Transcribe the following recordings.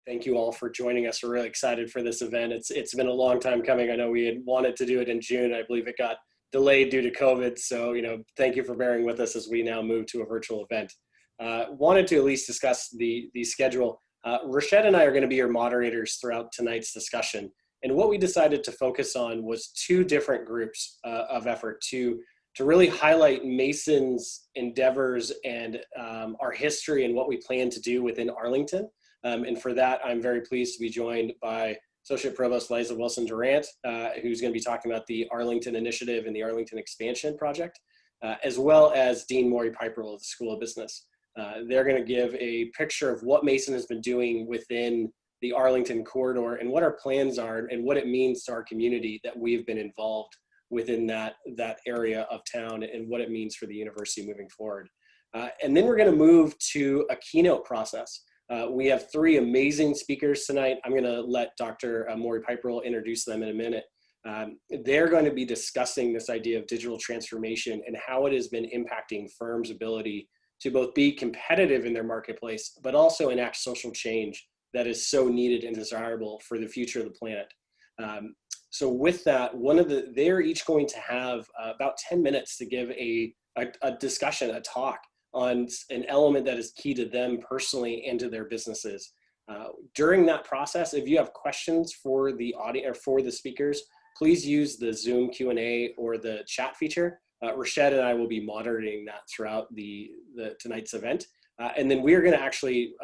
Thank you all for joining us. We're really excited for this event. It's been a long time coming. I know we had wanted to do it in June. I believe it got delayed due to COVID. So, thank you for bearing with us as we now move to a virtual event. Wanted to at least discuss the schedule. Rashad and I are going to be your moderators throughout tonight's discussion. And what we decided to focus on was two different groups of effort to really highlight Mason's endeavors and our history and what we plan to do within Arlington. And for that, I'm very pleased to be joined by Associate Provost Liza Wilson-Durant, who's going to be talking about the Arlington Initiative and the Arlington Expansion Project, as well as Dean Maury Piperl of the School of Business. They're going to give a picture of what Mason has been doing within the Arlington corridor and what our plans are and what it means to our community that we've been involved within that area of town and what it means for the university moving forward. And then we're going to move to a keynote process. We have three amazing speakers tonight. I'm going to let Dr. Maury Piperl introduce them in a minute. They're going to be discussing this idea of digital transformation and how it has been impacting firms' ability to both be competitive in their marketplace, but also enact social change that is so needed and desirable for the future of the planet. So with that, they're each going to have about 10 minutes to give a discussion, a talk on an element that is key to them personally and to their businesses. During that process, if you have questions for the audience or for the speakers, please use the Zoom Q&A or the chat feature. Rashad and I will be monitoring that throughout tonight's event. And then we're gonna actually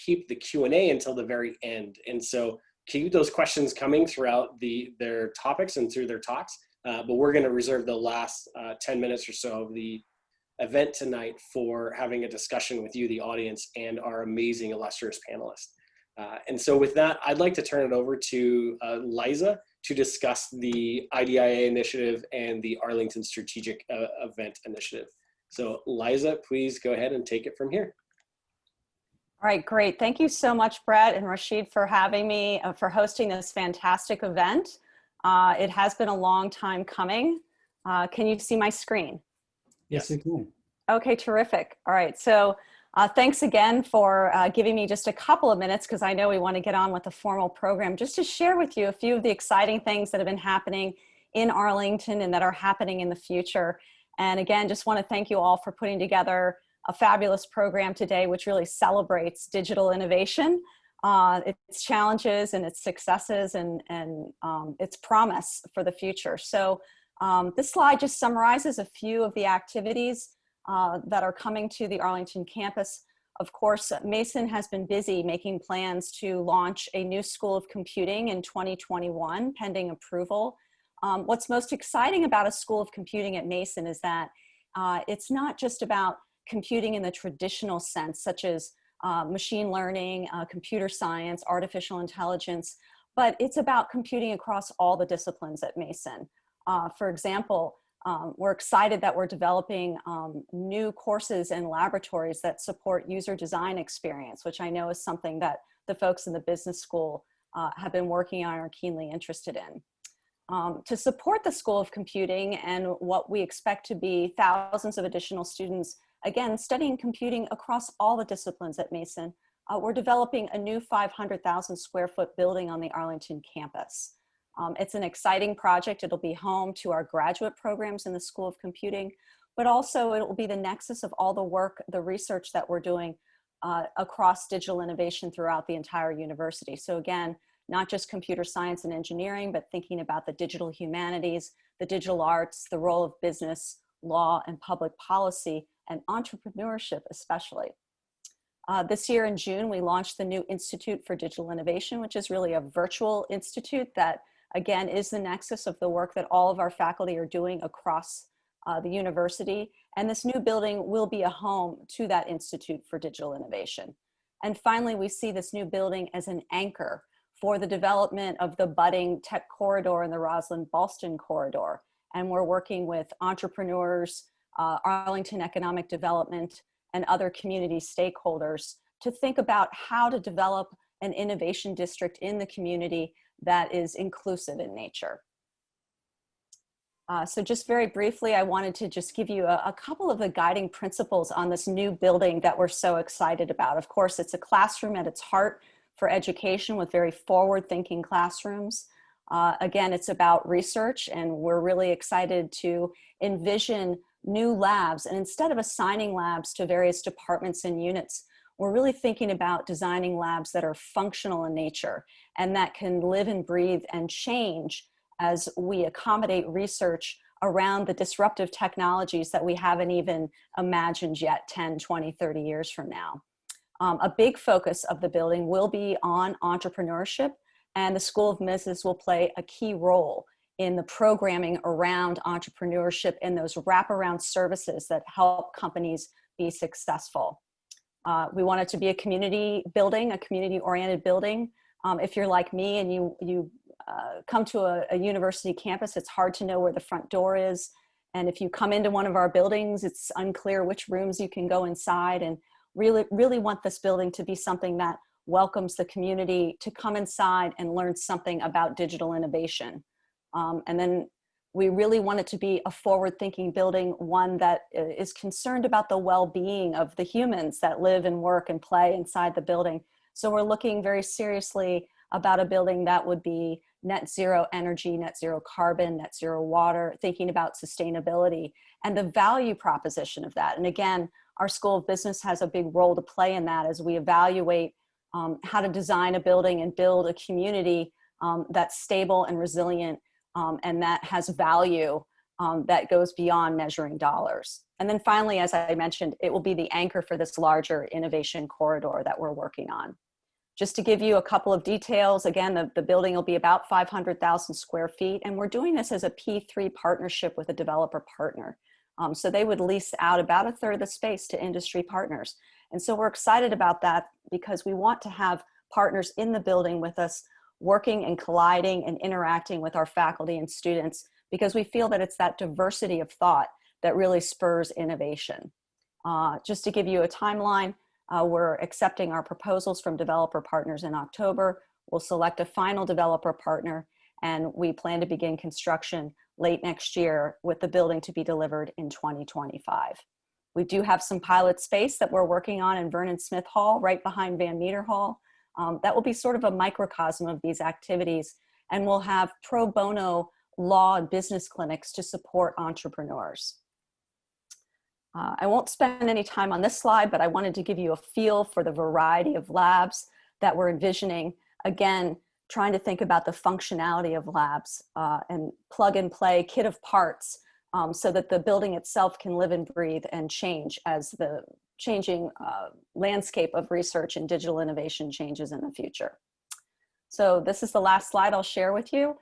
keep the Q&A until the very end. And so keep those questions coming throughout their topics and through their talks, but we're gonna reserve the last 10 minutes or so of the event tonight for having a discussion with you, the audience, and our amazing illustrious panelists. And so with that, I'd like to turn it over to Liza to discuss the IDIA initiative and the Arlington Strategic Event Initiative. So Liza, please go ahead and take it from here. All right, great. Thank you so much, Brett and Rashid, for having me, for hosting this fantastic event. It has been a long time coming. Can you see my screen? Yes, we can. Okay, terrific. All right, so thanks again for giving me just a couple of minutes, because I know we want to get on with the formal program, just to share with you a few of the exciting things that have been happening in Arlington and that are happening in the future. And again, just want to thank you all for putting together a fabulous program today, which really celebrates digital innovation, its challenges and its successes and its promise for the future. So this slide just summarizes a few of the activities that are coming to the Arlington campus. Of course, Mason has been busy making plans to launch a new School of Computing in 2021, pending approval. What's most exciting about a School of Computing at Mason is that it's not just about computing in the traditional sense, such as machine learning, computer science, artificial intelligence, but it's about computing across all the disciplines at Mason. For example, we're excited that we're developing new courses and laboratories that support user design experience, which I know is something that the folks in the business school have been working on or are keenly interested in. To support the School of Computing and what we expect to be thousands of additional students, again, studying computing across all the disciplines at Mason, we're developing a new 500,000 square foot building on the Arlington campus. It's an exciting project. It'll be home to our graduate programs in the School of Computing, but also it will be the nexus of all the work, the research that we're doing across digital innovation throughout the entire university. So again, not just computer science and engineering, but thinking about the digital humanities, the digital arts, the role of business, law, and public policy, and entrepreneurship especially. This year in June, we launched the new Institute for Digital Innovation, which is really a virtual institute that, again, is the nexus of the work that all of our faculty are doing across the university. And this new building will be a home to that Institute for Digital Innovation. And finally, we see this new building as an anchor for the development of the budding tech corridor in the Roslyn-Ballston corridor. And we're working with entrepreneurs, Arlington Economic Development, and other community stakeholders to think about how to develop an innovation district in the community that is inclusive in nature. So just very briefly, I wanted to just give you a couple of the guiding principles on this new building that we're so excited about. Of course, it's a classroom at its heart for education with very forward-thinking classrooms. Again, it's about research, and we're really excited to envision new labs. And instead of assigning labs to various departments and units, we're really thinking about designing labs that are functional in nature and that can live and breathe and change as we accommodate research around the disruptive technologies that we haven't even imagined yet 10, 20, 30 years from now. A big focus of the building will be on entrepreneurship, and the School of Business will play a key role in the programming around entrepreneurship and those wraparound services that help companies be successful. We want it to be a community building, a community-oriented building. If you're like me and you come to a university campus, it's hard to know where the front door is. And if you come into one of our buildings, it's unclear which rooms you can go inside, and really want this building to be something that welcomes the community to come inside and learn something about digital innovation. And then we really want it to be a forward-thinking building, one that is concerned about the well-being of the humans that live and work and play inside the building. So we're looking very seriously about a building that would be net zero energy, net zero carbon, net zero water, thinking about sustainability and the value proposition of that. And again, our School of Business has a big role to play in that as we evaluate how to design a building and build a community that's stable and resilient and that has value that goes beyond measuring dollars. And then finally, as I mentioned, it will be the anchor for this larger innovation corridor that we're working on. Just to give you a couple of details, again, the building will be about 500,000 square feet, and we're doing this as a P3 partnership with a developer partner. So they would lease out about a third of the space to industry partners. And so we're excited about that because we want to have partners in the building with us working and colliding and interacting with our faculty and students, because we feel that it's that diversity of thought that really spurs innovation. Just to give you a timeline, we're accepting our proposals from developer partners in October. We'll select a final developer partner, and we plan to begin construction late next year with the building to be delivered in 2025. We do have some pilot space that we're working on in Vernon Smith Hall, right behind Van Meter Hall. That will be sort of a microcosm of these activities, and we'll have pro bono law and business clinics to support entrepreneurs. I won't spend any time on this slide, but I wanted to give you a feel for the variety of labs that we're envisioning. Again, trying to think about the functionality of labs and plug and play kit of parts so that the building itself can live and breathe and change as the changing landscape of research and digital innovation changes in the future. So this is the last slide I'll share with you.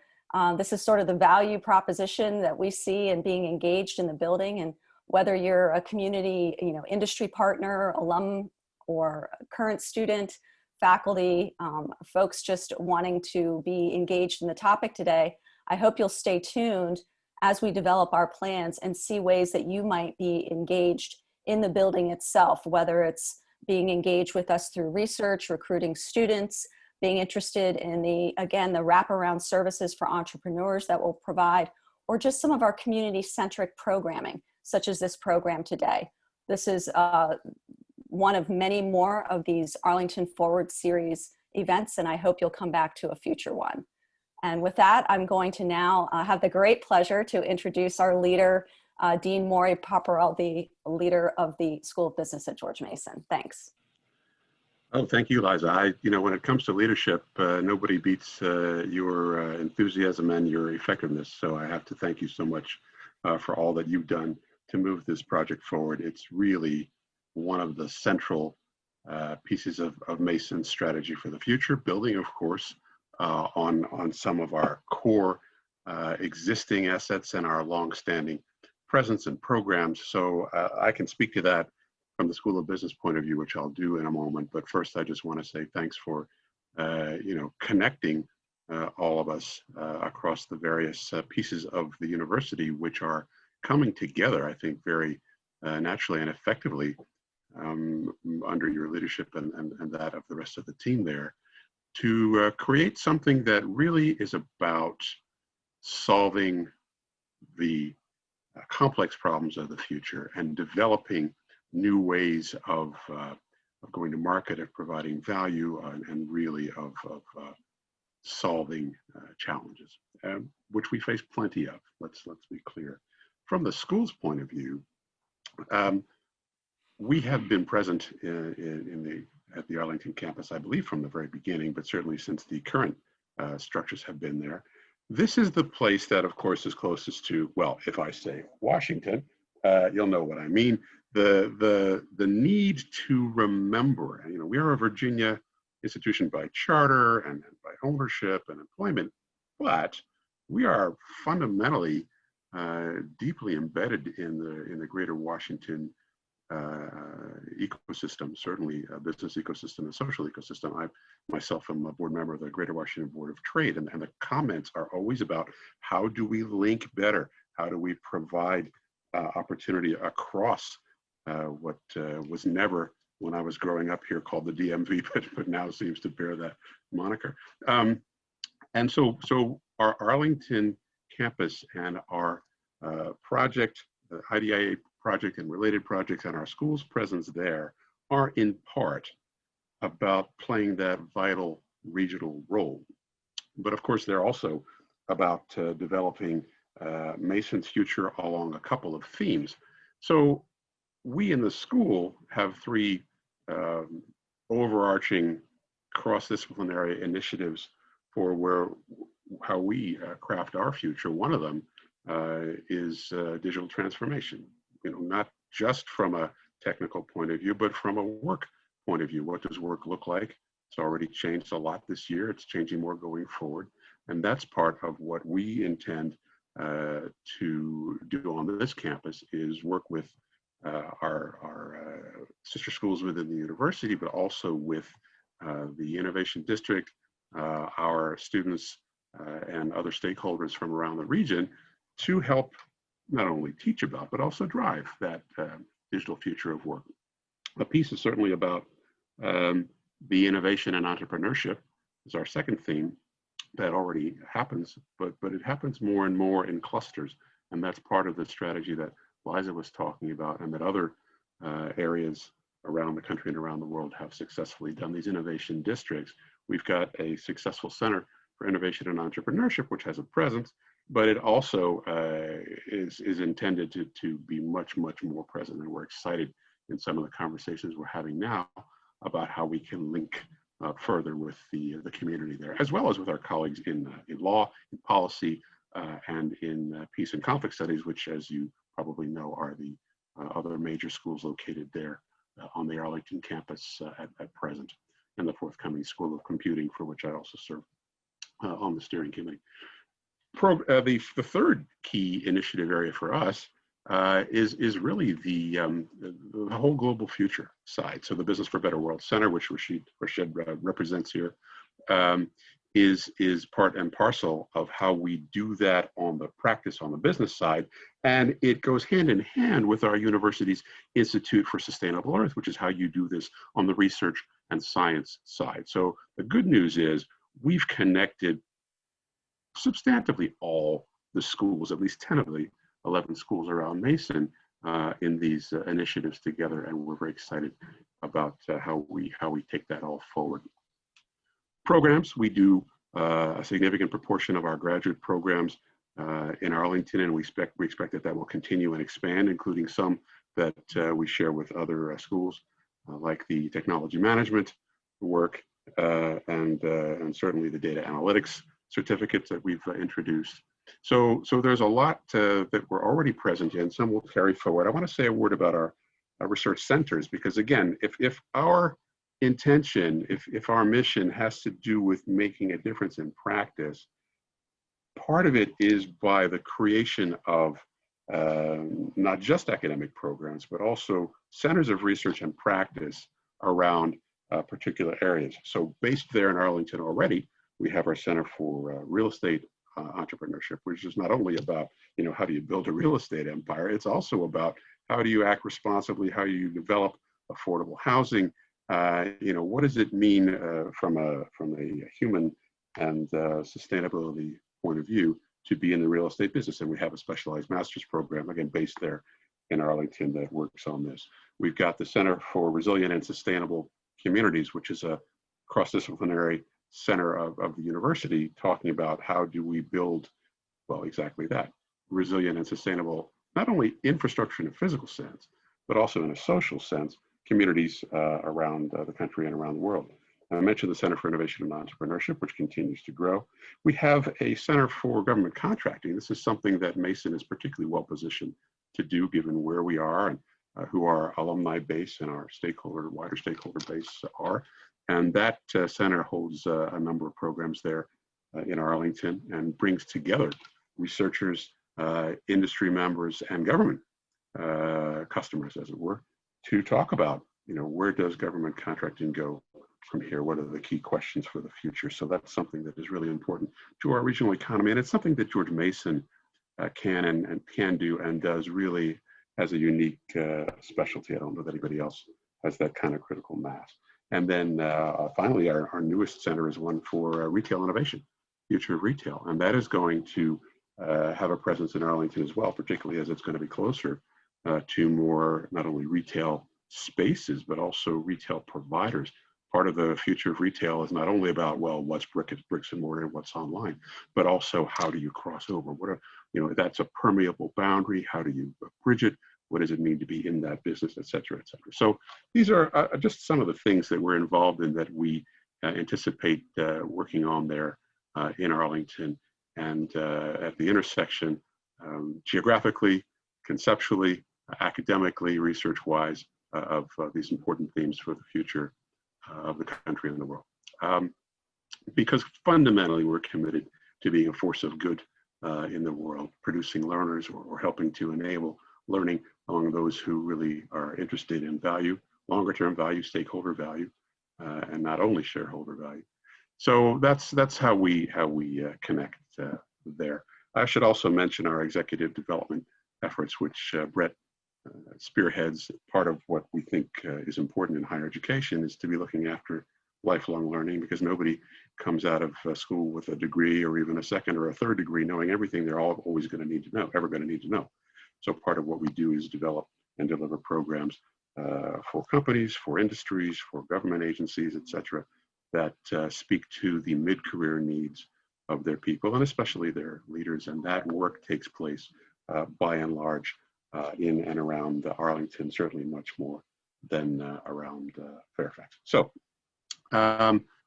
This is sort of the value proposition that we see in being engaged in the building, and whether you're a community, industry partner, alum, or current student, faculty, folks just wanting to be engaged in the topic today, I hope you'll stay tuned as we develop our plans and see ways that you might be engaged in the building itself, whether it's being engaged with us through research, recruiting students, being interested in the wraparound services for entrepreneurs that we'll provide, or just some of our community-centric programming, such as this program today. This is one of many more of these Arlington Forward Series events, and I hope you'll come back to a future one. And with that, I'm going to now have the great pleasure to introduce our leader, Dean Maury Paparel, the leader of the School of Business at George Mason. Thanks. Oh, thank you, Liza. When it comes to leadership, nobody beats your enthusiasm and your effectiveness. So I have to thank you so much for all that you've done to move this project forward. It's really one of the central pieces of Mason's strategy for the future, building, of course, on some of our core existing assets and our longstanding presence and programs. So I can speak to that from the School of Business point of view, which I'll do in a moment. But first, I just want to say thanks for connecting all of us across the various pieces of the university, which are coming together, I think, very naturally and effectively under your leadership and that of the rest of the team there, to create something that really is about solving the complex problems of the future and developing new ways of going to market, of providing value, and really of solving challenges, which we face plenty of. Let's be clear. From the school's point of view, we have been present at the Arlington campus, I believe, from the very beginning, but certainly since the current structures have been there. This is the place that, of course, is closest to, well, if I say Washington, you'll know what I mean. The need to remember, we are a Virginia institution by charter and by ownership and employment, but we are fundamentally deeply embedded in the greater Washington ecosystem, certainly a business ecosystem, a social ecosystem. I myself am a board member of the Greater Washington Board of Trade, and the comments are always about how do we link better? How do we provide opportunity across what was never, when I was growing up here, called the DMV, but now seems to bear that moniker. And so our Arlington campus and our project, the IDIA project and related projects, and our school's presence there are in part about playing that vital regional role. But of course, they're also about developing Mason's future along a couple of themes. So we in the school have three overarching cross-disciplinary initiatives for how we craft our future. One of them is digital transformation. Not just from a technical point of view, but from a work point of view. What does work look like? It's already changed a lot this year. It's changing more going forward. And that's part of what we intend to do on this campus, is work with our sister schools within the university, but also with the Innovation District, our students and other stakeholders from around the region to help not only teach about, but also drive that digital future of work. The piece is certainly about the innovation and entrepreneurship is our second theme. That already happens, but it happens more and more in clusters. And that's part of the strategy that Liza was talking about, and that other areas around the country and around the world have successfully done. These innovation districts. We've got a successful Center for Innovation and Entrepreneurship, which has a presence, but it also is intended to be much, much more present. And we're excited in some of the conversations we're having now about how we can link further with the community there, as well as with our colleagues in law, in policy, and in peace and conflict studies, which, as you probably know, are the other major schools located there on the Arlington campus at present, and the forthcoming School of Computing, for which I also serve on the steering committee. The third key initiative area for us is really the whole global future side. So the Business for a Better World Center, which Rashid represents here, is part and parcel of how we do that on the practice on the business side. And it goes hand in hand with our university's Institute for Sustainable Earth, which is how you do this on the research and science side. So the good news is we've connected substantively all the schools, at least 10 of the 11 schools around Mason, in these initiatives together, and we're very excited about how we take that all forward. Programs, we do a significant proportion of our graduate programs in Arlington, and we expect that will continue and expand, including some that we share with other schools, like the technology management work and certainly the data analytics certificates that we've introduced. So there's a lot that we're already present in. Some will carry forward. I want to say a word about our research centers, because again, if our intention, if our mission has to do with making a difference in practice, part of it is by the creation of not just academic programs, but also centers of research and practice around particular areas. So based there in Arlington already, we have our Center for Real Estate Entrepreneurship, which is not only about, how do you build a real estate empire, it's also about how do you act responsibly, how you develop affordable housing, what does it mean from a human and sustainability point of view to be in the real estate business. And we have a specialized master's program, again, based there in Arlington that works on this. We've got the Center for Resilient and Sustainable Communities, which is a cross-disciplinary center of the university, talking about how do we build, well, exactly that, resilient and sustainable, not only infrastructure in a physical sense, but also in a social sense, communities around the country and around the world. I mentioned the Center for Innovation and Entrepreneurship, which continues to grow. We have a Center for Government Contracting. This is something that Mason is particularly well positioned to do, given where we are and who our alumni base and our wider stakeholder base are. And that center holds a number of programs there in Arlington and brings together researchers, industry members, and government customers, as it were, to talk about, where does government contracting go from here? What are the key questions for the future? So that's something that is really important to our regional economy. And it's something that George Mason can do and does really has a unique specialty. I don't know that anybody else has that kind of critical mass. And then finally, our newest center is one for retail innovation, future of retail. And that is going to have a presence in Arlington as well, particularly as it's going to be closer to more, not only retail spaces, but also retail providers. Part of the future of retail is not only about, well, what's bricks and mortar and what's online, but also how do you cross over? What are, that's a permeable boundary. How do you bridge it? What does it mean to be in that business, et cetera, et cetera? So these are just some of the things that we're involved in that we anticipate working on there in Arlington and at the intersection, geographically, conceptually, academically, research-wise, of these important themes for the future of the country and the world. Because fundamentally, we're committed to being a force of good in the world, producing learners or helping to enable learning among those who really are interested in value, longer-term value, stakeholder value, and not only shareholder value. So that's how we connect there. I should also mention our executive development efforts, which Brett spearheads. Part of what we think is important in higher education is to be looking after lifelong learning, because nobody comes out of school with a degree or even a second or a third degree knowing everything they're always going to need to know, ever going to need to know. So part of what we do is develop and deliver programs for companies, for industries, for government agencies, et cetera, that speak to the mid-career needs of their people and especially their leaders. And that work takes place by and large in and around Arlington, certainly much more than around Fairfax. So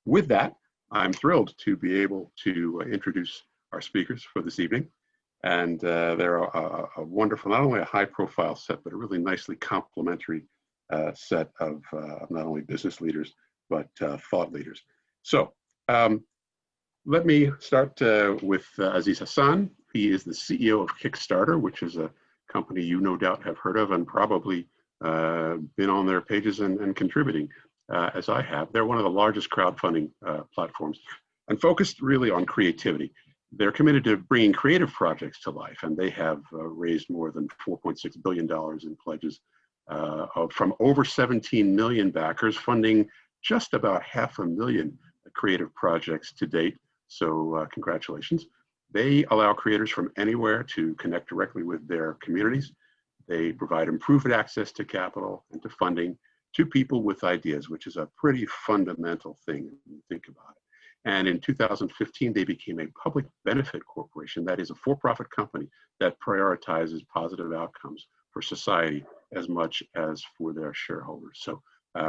with that, I'm thrilled to be able to introduce our speakers for this evening. And they're a wonderful, not only a high profile set, but a really nicely complementary set of not only business leaders, but thought leaders. So let me start with Aziz Hassan. He is the CEO of Kickstarter, which is a company you no doubt have heard of and probably been on their pages and contributing, as I have. They're one of the largest crowdfunding platforms and focused really on creativity. They're committed to bringing creative projects to life, and they have raised more than $4.6 billion in pledges from over 17 million backers, funding just about 500,000 creative projects to date. So congratulations. They allow creators from anywhere to connect directly with their communities. They provide improved access to capital and to funding to people with ideas, which is a pretty fundamental thing when you think about it. And in 2015, they became a public benefit corporation, that is a for-profit company that prioritizes positive outcomes for society as much as for their shareholders. So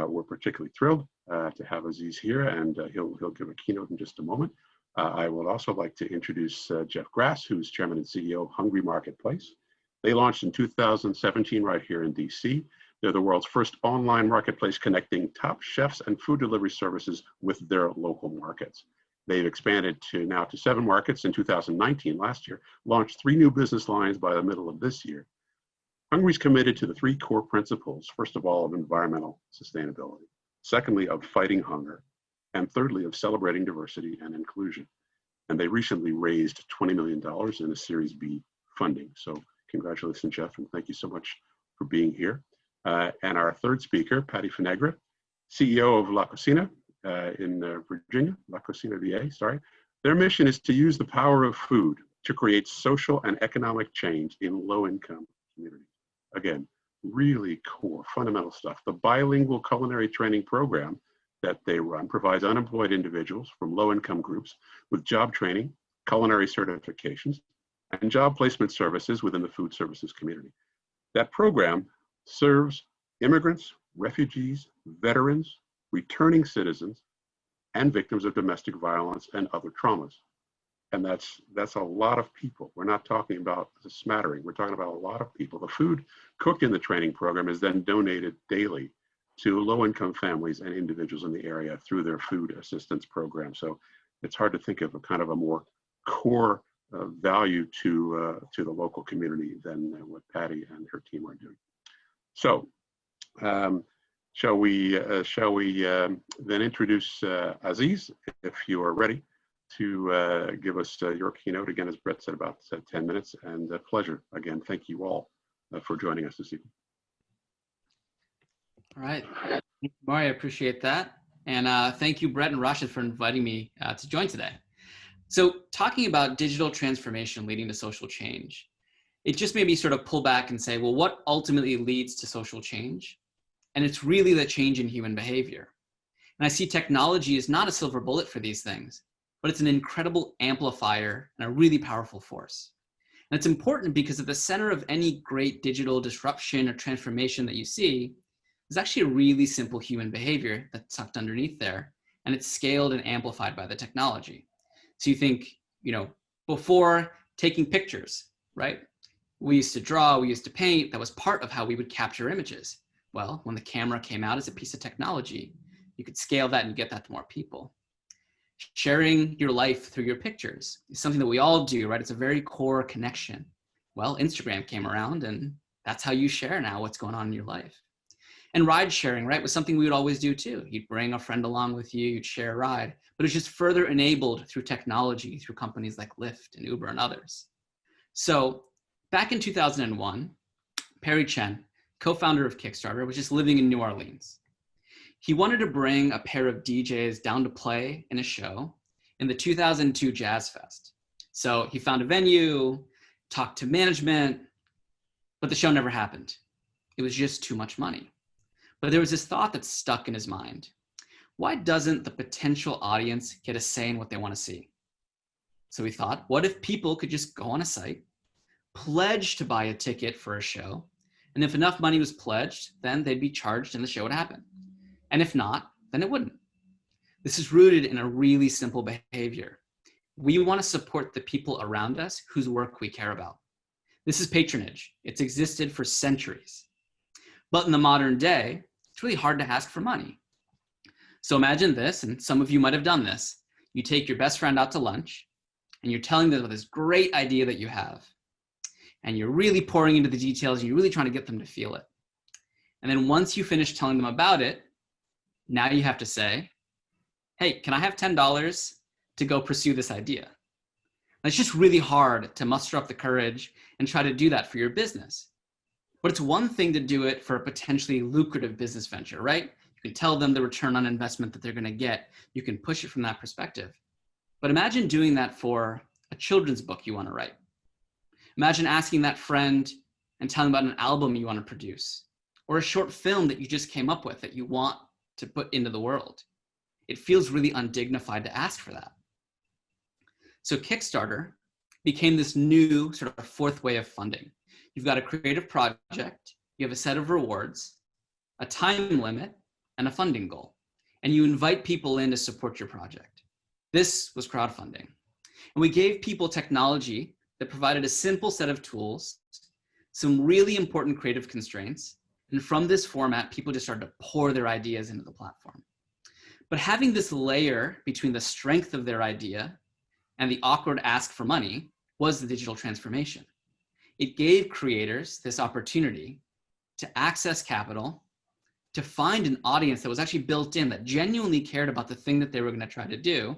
we're particularly thrilled to have Aziz here, and he'll give a keynote in just a moment. I would also like to introduce Jeff Grass, who's chairman and CEO of Hungry Marketplace. They launched in 2017 right here in DC. They're the world's first online marketplace connecting top chefs and food delivery services with their local markets. They've expanded now to 7 markets in 2019, last year, launched 3 new business lines by the middle of this year. Hungry's committed to the 3 core principles, first of all, of environmental sustainability, secondly, of fighting hunger, and thirdly, of celebrating diversity and inclusion. And they recently raised $20 million in a Series B funding. So congratulations, Jeff, and thank you so much for being here. And our third speaker, Patty Finegra, CEO of La Cocina in Virginia, La Cocina VA, sorry. Their mission is to use the power of food to create social and economic change in low-income communities. Again, really core, fundamental stuff. The bilingual culinary training program that they run provides unemployed individuals from low-income groups with job training, culinary certifications, and job placement services within the food services community. That program serves immigrants, refugees, veterans, returning citizens, and victims of domestic violence and other traumas. And that's a lot of people. We're not talking about a smattering. We're talking about a lot of people. The food cooked in the training program is then donated daily to low-income families and individuals in the area through their food assistance program. So it's hard to think of a kind of a more core value to the local community than what Patty and her team are doing. So shall we then introduce Aziz, if you are ready, to give us your keynote. Again, as Brett said, about 10 minutes, and a pleasure. Again, thank you all for joining us this evening. All right, thank you, Maury, I appreciate that. And thank you, Brett and Rashid, for inviting me to join today. So talking about digital transformation leading to social change, it just made me sort of pull back and say, well, what ultimately leads to social change? And it's really the change in human behavior. And I see technology is not a silver bullet for these things, but it's an incredible amplifier and a really powerful force. And it's important because at the center of any great digital disruption or transformation that you see is actually a really simple human behavior that's tucked underneath there, and it's scaled and amplified by the technology. So you think, before taking pictures, right? We used to draw, we used to paint, that was part of how we would capture images. Well, when the camera came out as a piece of technology, you could scale that and get that to more people. Sharing your life through your pictures is something that we all do, right? It's a very core connection. Well, Instagram came around and that's how you share now what's going on in your life. And ride sharing, right, was something we would always do too. You'd bring a friend along with you, you'd share a ride, but it's just further enabled through technology, through companies like Lyft and Uber and others. So back in 2001, Perry Chen, co-founder of Kickstarter, was just living in New Orleans. He wanted to bring a pair of DJs down to play in a show in the 2002 Jazz Fest. So he found a venue, talked to management, but the show never happened. It was just too much money. But there was this thought that stuck in his mind. Why doesn't the potential audience get a say in what they want to see? So he thought, what if people could just go on a site, pledge to buy a ticket for a show, and if enough money was pledged, then they'd be charged and the show would happen. And if not, then it wouldn't. This is rooted in a really simple behavior. We want to support the people around us whose work we care about. This is patronage. It's existed for centuries. But in the modern day, it's really hard to ask for money. So imagine this, and some of you might have done this. You take your best friend out to lunch, and you're telling them this great idea that you have. And you're really pouring into the details, and you're really trying to get them to feel it. And then once you finish telling them about it, now you have to say, hey, can I have $10 to go pursue this idea? And it's just really hard to muster up the courage and try to do that for your business. But it's one thing to do it for a potentially lucrative business venture, right? You can tell them the return on investment that they're going to get. You can push it from that perspective. But imagine doing that for a children's book you want to write. Imagine asking that friend and telling about an album you want to produce, or a short film that you just came up with that you want to put into the world. It feels really undignified to ask for that. So Kickstarter became this new sort of fourth way of funding. You've got a creative project, you have a set of rewards, a time limit, and a funding goal. And you invite people in to support your project. This was crowdfunding. And we gave people technology that provided a simple set of tools, some really important creative constraints, and from this format, people just started to pour their ideas into the platform. But having this layer between the strength of their idea and the awkward ask for money was the digital transformation. It gave creators this opportunity to access capital, to find an audience that was actually built in, that genuinely cared about the thing that they were going to try to do,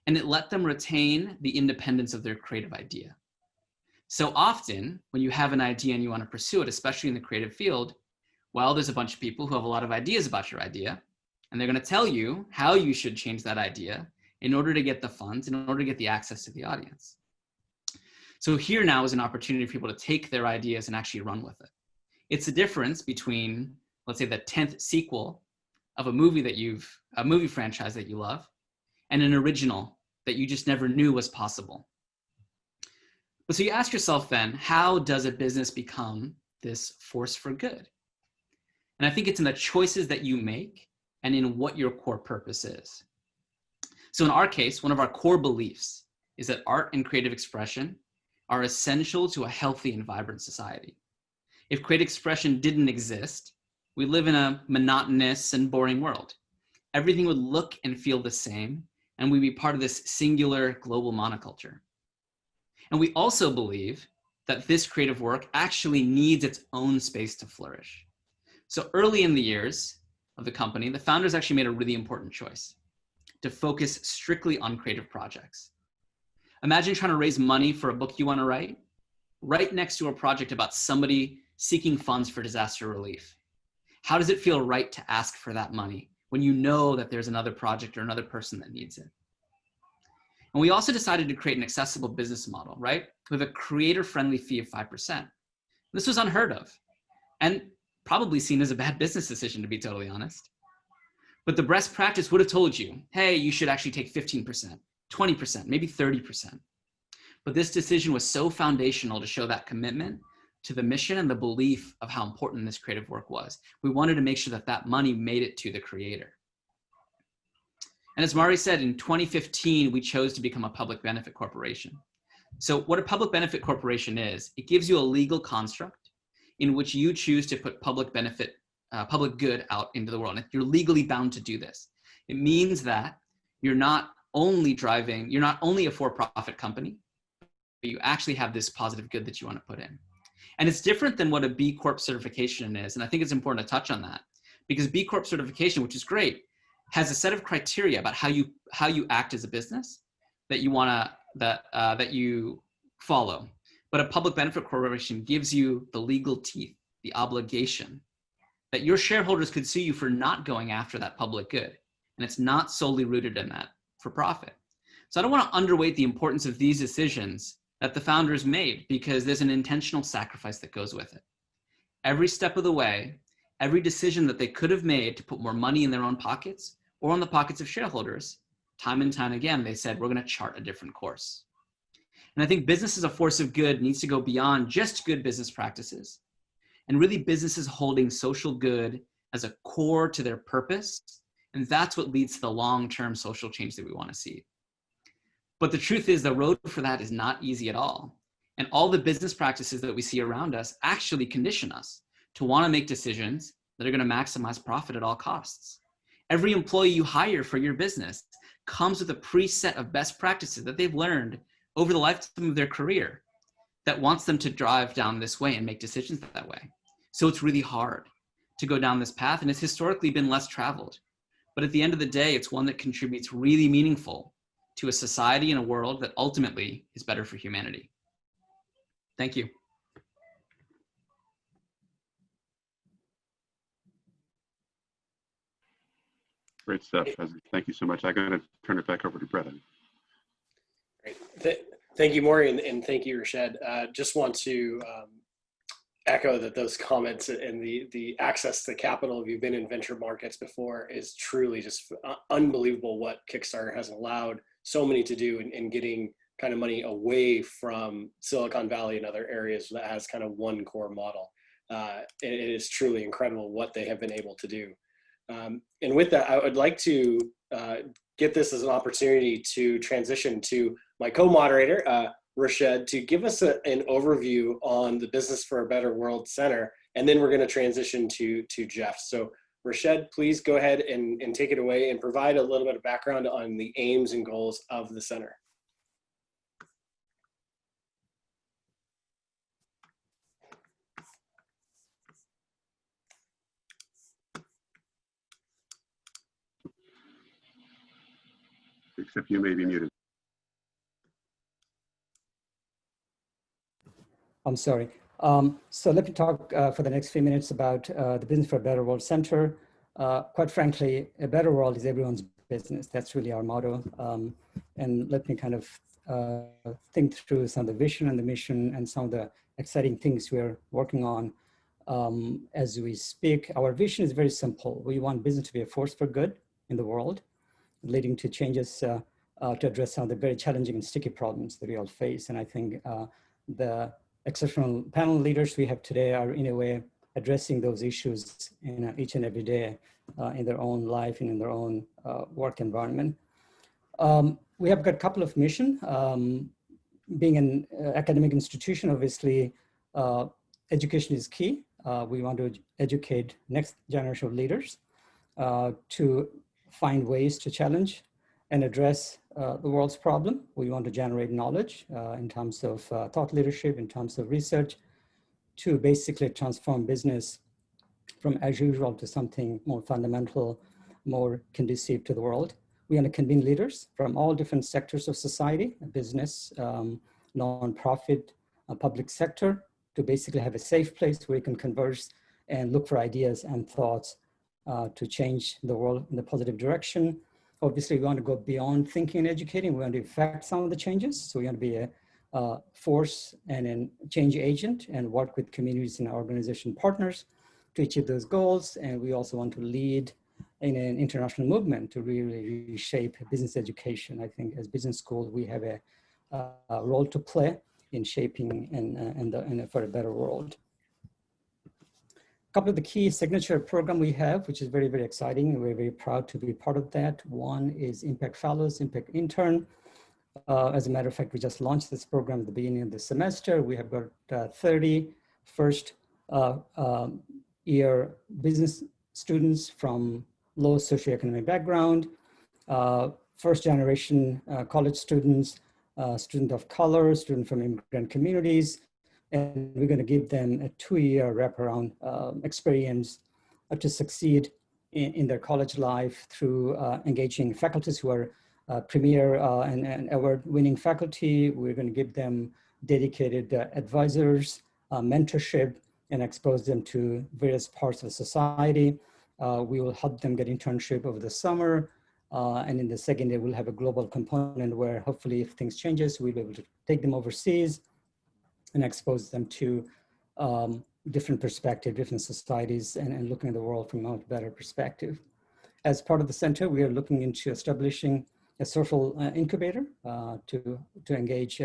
and it let them retain the independence of their creative idea. So often, when you have an idea and you want to pursue it, especially in the creative field, well, there's a bunch of people who have a lot of ideas about your idea, and they're going to tell you how you should change that idea in order to get the funds, in order to get the access to the audience. So here now is an opportunity for people to take their ideas and actually run with it. It's the difference between, let's say, the 10th sequel of a movie a movie franchise that you love, and an original that you just never knew was possible. But so you ask yourself then, how does a business become this force for good? And I think it's in the choices that you make and in what your core purpose is. So in our case, one of our core beliefs is that art and creative expression are essential to a healthy and vibrant society. If creative expression didn't exist, we live in a monotonous and boring world. Everything would look and feel the same, and we'd be part of this singular global monoculture. And we also believe that this creative work actually needs its own space to flourish. So early in the years of the company, the founders actually made a really important choice to focus strictly on creative projects. Imagine trying to raise money for a book you want to write, right next to a project about somebody seeking funds for disaster relief. How does it feel right to ask for that money when you know that there's another project or another person that needs it? And we also decided to create an accessible business model, right? With a creator-friendly fee of 5%. This was unheard of and probably seen as a bad business decision, to be totally honest. But the best practice would have told you, hey, you should actually take 15%, 20%, maybe 30%. But this decision was so foundational to show that commitment to the mission and the belief of how important this creative work was. We wanted to make sure that that money made it to the creator. And as Mari said, in 2015, we chose to become a public benefit corporation. So what a public benefit corporation is, it gives you a legal construct in which you choose to put public benefit, public good out into the world. And you're legally bound to do this. It means that you're not only a for-profit company, but you actually have this positive good that you want to put in. And it's different than what a B Corp certification is. And I think it's important to touch on that, because B Corp certification, which is great, has a set of criteria about how you act as a business that you that you follow. But a public benefit corporation gives you the legal teeth, the obligation that your shareholders could sue you for not going after that public good. And it's not solely rooted in that for profit. So I don't want to underweight the importance of these decisions that the founders made, because there's an intentional sacrifice that goes with it. Every step of the way, every decision that they could have made to put more money in their own pockets or on the pockets of shareholders, time and time again, they said, we're going to chart a different course. And I think business as a force of good needs to go beyond just good business practices, and really businesses holding social good as a core to their purpose. And that's what leads to the long-term social change that we want to see. But the truth is, the road for that is not easy at all. And all the business practices that we see around us actually condition us to want to make decisions that are going to maximize profit at all costs. Every employee you hire for your business comes with a preset of best practices that they've learned over the lifetime of their career that wants them to drive down this way and make decisions that way. So it's really hard to go down this path, and it's historically been less traveled. But at the end of the day, it's one that contributes really meaningful to a society and a world that ultimately is better for humanity. Thank you. Great stuff. Thank you so much. I'm going to turn it back over to Brett. Great. Thank you, Maury, and thank you, Rashed. Just want to echo that those comments and the access to capital, if you've been in venture markets before, is truly just unbelievable what Kickstarter has allowed so many to do in getting kind of money away from Silicon Valley and other areas that has kind of one core model. It is truly incredible what they have been able to do. And with that, I would like to get this as an opportunity to transition to my co-moderator, Rashed, to give us an overview on the Business for a Better World Center, and then we're going to transition to Jeff. So Rashed, please go ahead and take it away and provide a little bit of background on the aims and goals of the center. Except you may be muted. I'm sorry. So let me talk for the next few minutes about the Business for a Better World Center. Quite frankly, a better world is everyone's business. That's really our motto. And let me kind of think through some of the vision and the mission and some of the exciting things we're working on. as we speak. Our vision is very simple. We want business to be a force for good in the world, leading to changes to address some of the very challenging and sticky problems that we all face. And I think the exceptional panel leaders we have today are in a way addressing those issues in each and every day in their own life and in their own work environment. We have got a couple of missions. Being an academic institution, obviously, education is key. We want to educate next generation of leaders to find ways to challenge and address the world's problem. We want to generate knowledge in terms of thought leadership, in terms of research, to basically transform business from as usual to something more fundamental, more conducive to the world. We want to convene leaders from all different sectors of society, business, non-profit, public sector, to basically have a safe place where you can converse and look for ideas and thoughts to change the world in a positive direction. Obviously, we want to go beyond thinking and educating. We want to affect some of the changes. So we want to be a force and a change agent and work with communities and organization partners to achieve those goals. And we also want to lead in an international movement to really reshape business education. I think as business school, we have a role to play in shaping and for a better world. A couple of the key signature program we have, which is very, very exciting, and we're very proud to be part of that. One is Impact Fellows, Impact Intern. As a matter of fact, we just launched this program at the beginning of the semester. We have got 30 first year business students from low socioeconomic background, first generation college students, student of color, student from immigrant communities, and we're going to give them a 2-year wraparound experience to succeed in their college life through engaging faculties who are premier and award-winning faculty. We're going to give them dedicated advisors, mentorship, and expose them to various parts of society. We will help them get internship over the summer. And in the second year, we'll have a global component where hopefully if things changes, we'll be able to take them overseas and expose them to different perspectives, different societies, and looking at the world from a better perspective. As part of the center, we are looking into establishing a social incubator to engage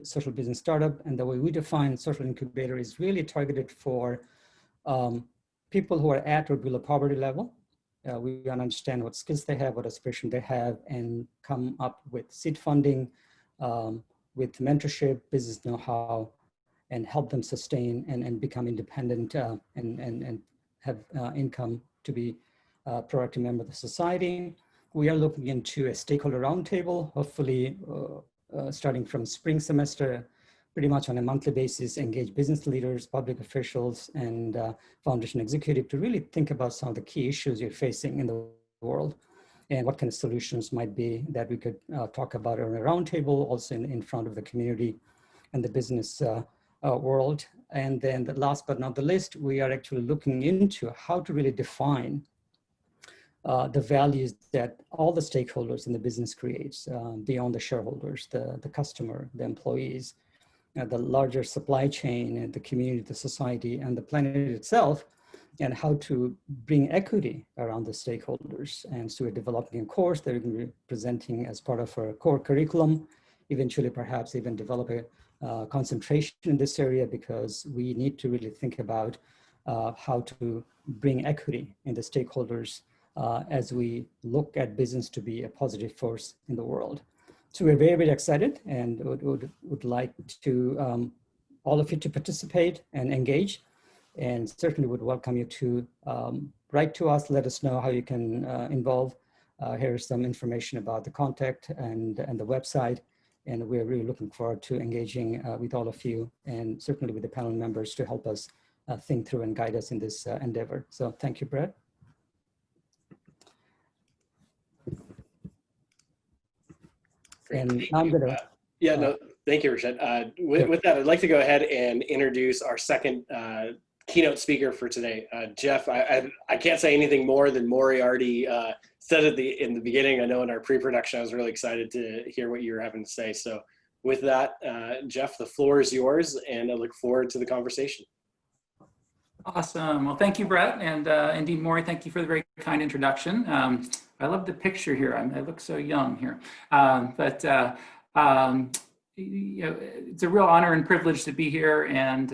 social business startup. And the way we define social incubator is really targeted for people who are at or below poverty level. We want to understand what skills they have, what aspiration they have, and come up with seed funding, with mentorship, business know-how, and help them sustain and become independent and have income to be a proactive member of the society. We are looking into a stakeholder roundtable, hopefully starting from spring semester, pretty much on a monthly basis, engage business leaders, public officials, and foundation executive to really think about some of the key issues you're facing in the world and what kind of solutions might be that we could talk about on a roundtable, also in front of the community and the business world. And then the last but not the least, we are actually looking into how to really define the values that all the stakeholders in the business creates beyond the shareholders, the customer, the employees, the larger supply chain and the community, the society, and the planet itself, and how to bring equity around the stakeholders. And so we're developing a course that we're going to be presenting as part of our core curriculum, eventually perhaps even develop a concentration in this area, because we need to really think about how to bring equity in the stakeholders as we look at business to be a positive force in the world. So we're very, very excited and would like to all of you to participate and engage, and certainly would welcome you to write to us, let us know how you can involve. Here's some information about the contact and the website, and we're really looking forward to engaging with all of you, and certainly with the panel members to help us think through and guide us in this endeavor. So thank you, Brett. And I'm gonna. Yeah, no, thank you, Rashad. With that, I'd like to go ahead and introduce our second keynote speaker for today. Jeff, I can't say anything more than Maury already said in the beginning. I know in our pre-production, I was really excited to hear what you were having to say. So with that, Jeff, the floor is yours, and I look forward to the conversation. Awesome. Well, thank you, Brett, and indeed, Maury, thank you for the very kind introduction. I love the picture here. I look so young here, but you know, it's a real honor and privilege to be here. And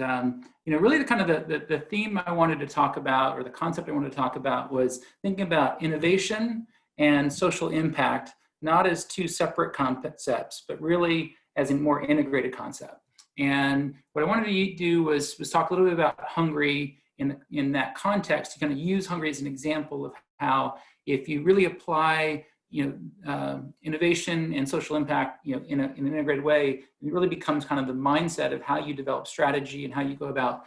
you know, really, the kind of the theme I wanted to talk about, or the concept I wanted to talk about, was thinking about innovation and social impact, not as two separate concepts, but really as a more integrated concept. And what I wanted to do was talk a little bit about Hungary in that context, to kind of use Hungary as an example of how, if you really apply, you know, innovation and social impact, you know, in an integrated way, it really becomes kind of the mindset of how you develop strategy and how you go about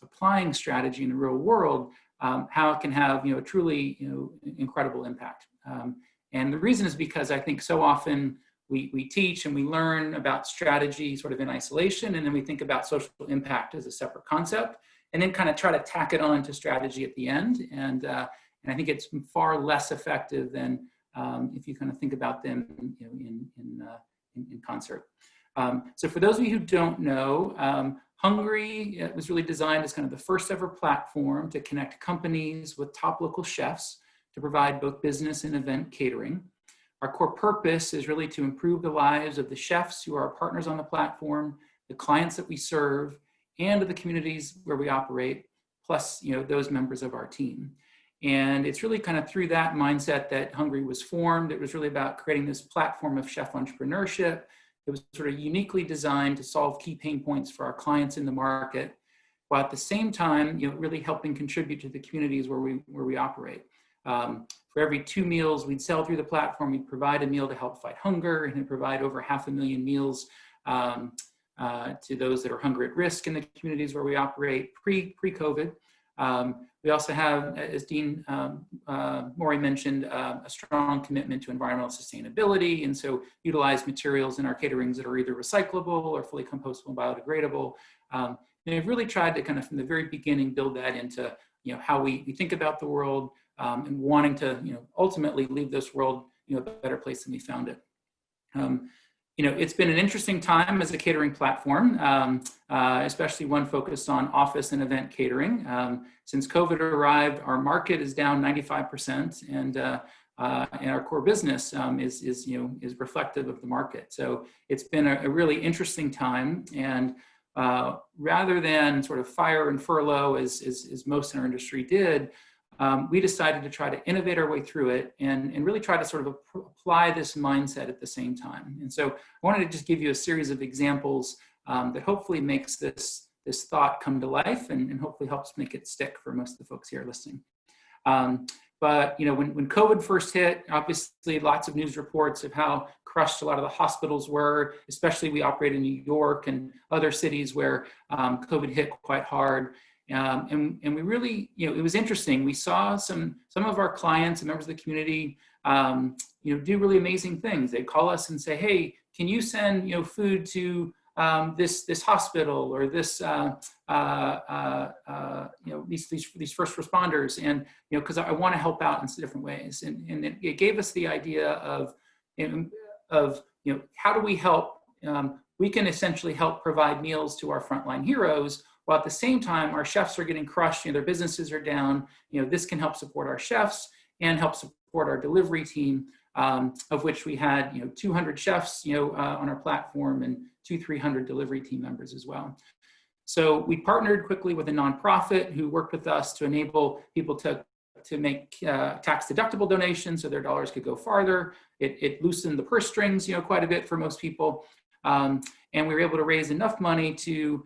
applying strategy in the real world, how it can have, you know, a truly, you know, incredible impact. And the reason is because I think so often we teach and we learn about strategy sort of in isolation, and then we think about social impact as a separate concept, and then kind of try to tack it on to strategy at the end. And I think it's far less effective than if you kind of think about them, you know, in concert. So for those of you who don't know, Hungary was really designed as kind of the first ever platform to connect companies with top local chefs to provide both business and event catering. Our core purpose is really to improve the lives of the chefs who are our partners on the platform, the clients that we serve, and of the communities where we operate, plus, you know, those members of our team. And it's really kind of through that mindset that Hungary was formed. It was really about creating this platform of chef entrepreneurship. It was sort of uniquely designed to solve key pain points for our clients in the market, while at the same time, you know, really helping contribute to the communities where we operate. For every 2 meals we'd sell through the platform, we'd provide a meal to help fight hunger, and we'd provide over 500,000 meals to those that are hunger at risk in the communities where we operate pre-COVID. We also have, as Dean Maury mentioned, a strong commitment to environmental sustainability, and so utilize materials in our caterings that are either recyclable or fully compostable and biodegradable. And we've really tried to kind of from the very beginning build that into, you know, how we think about the world, and wanting to, you know, ultimately leave this world, you know, a better place than we found it. You know, it's been an interesting time as a catering platform, especially one focused on office and event catering. Since COVID arrived, our market is down 95%, and our core business is reflective of the market. So it's been a really interesting time, and rather than sort of fire and furlough as most in our industry did, we decided to try to innovate our way through it and really try to sort of apply this mindset at the same time. And so I wanted to just give you a series of examples that hopefully makes this thought come to life, and hopefully helps make it stick for most of the folks here listening. But you know, when COVID first hit, obviously lots of news reports of how crushed a lot of the hospitals were, especially we operate in New York and other cities where COVID hit quite hard. And we really, you know, it was interesting. We saw some of our clients and members of the community, you know, do really amazing things. They'd call us and say, "Hey, can you send, you know, food to this hospital or this, you know, these first responders?" And you know, because I want to help out in different ways. And it gave us the idea of you know, how do we help? We can essentially help provide meals to our frontline heroes, while at the same time, our chefs are getting crushed, you know, their businesses are down. You know, this can help support our chefs and help support our delivery team, of which we had, you know, 200 chefs, you know, on our platform, and 200-300 delivery team members as well. So we partnered quickly with a nonprofit who worked with us to enable people to make tax-deductible donations so their dollars could go farther. It loosened the purse strings, you know, quite a bit for most people. And we were able to raise enough money to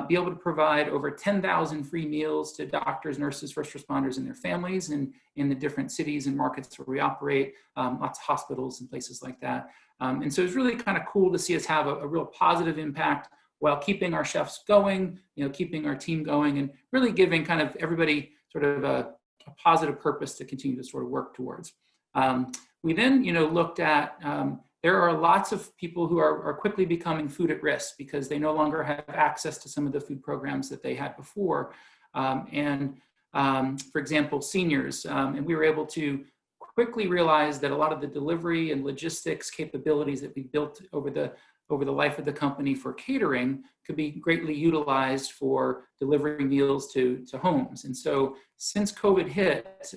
be able to provide over 10,000 free meals to doctors, nurses, first responders, and their families in the different cities and markets where we operate, lots of hospitals and places like that. And so it's really kind of cool to see us have a real positive impact while keeping our chefs going, you know, keeping our team going, and really giving kind of everybody sort of a positive purpose to continue to sort of work towards. We then, you know, looked at there are lots of people who are quickly becoming food at risk because they no longer have access to some of the food programs that they had before. For example, seniors, and we were able to quickly realize that a lot of the delivery and logistics capabilities that we built over over the life of the company for catering could be greatly utilized for delivering meals to homes. And so since COVID hit,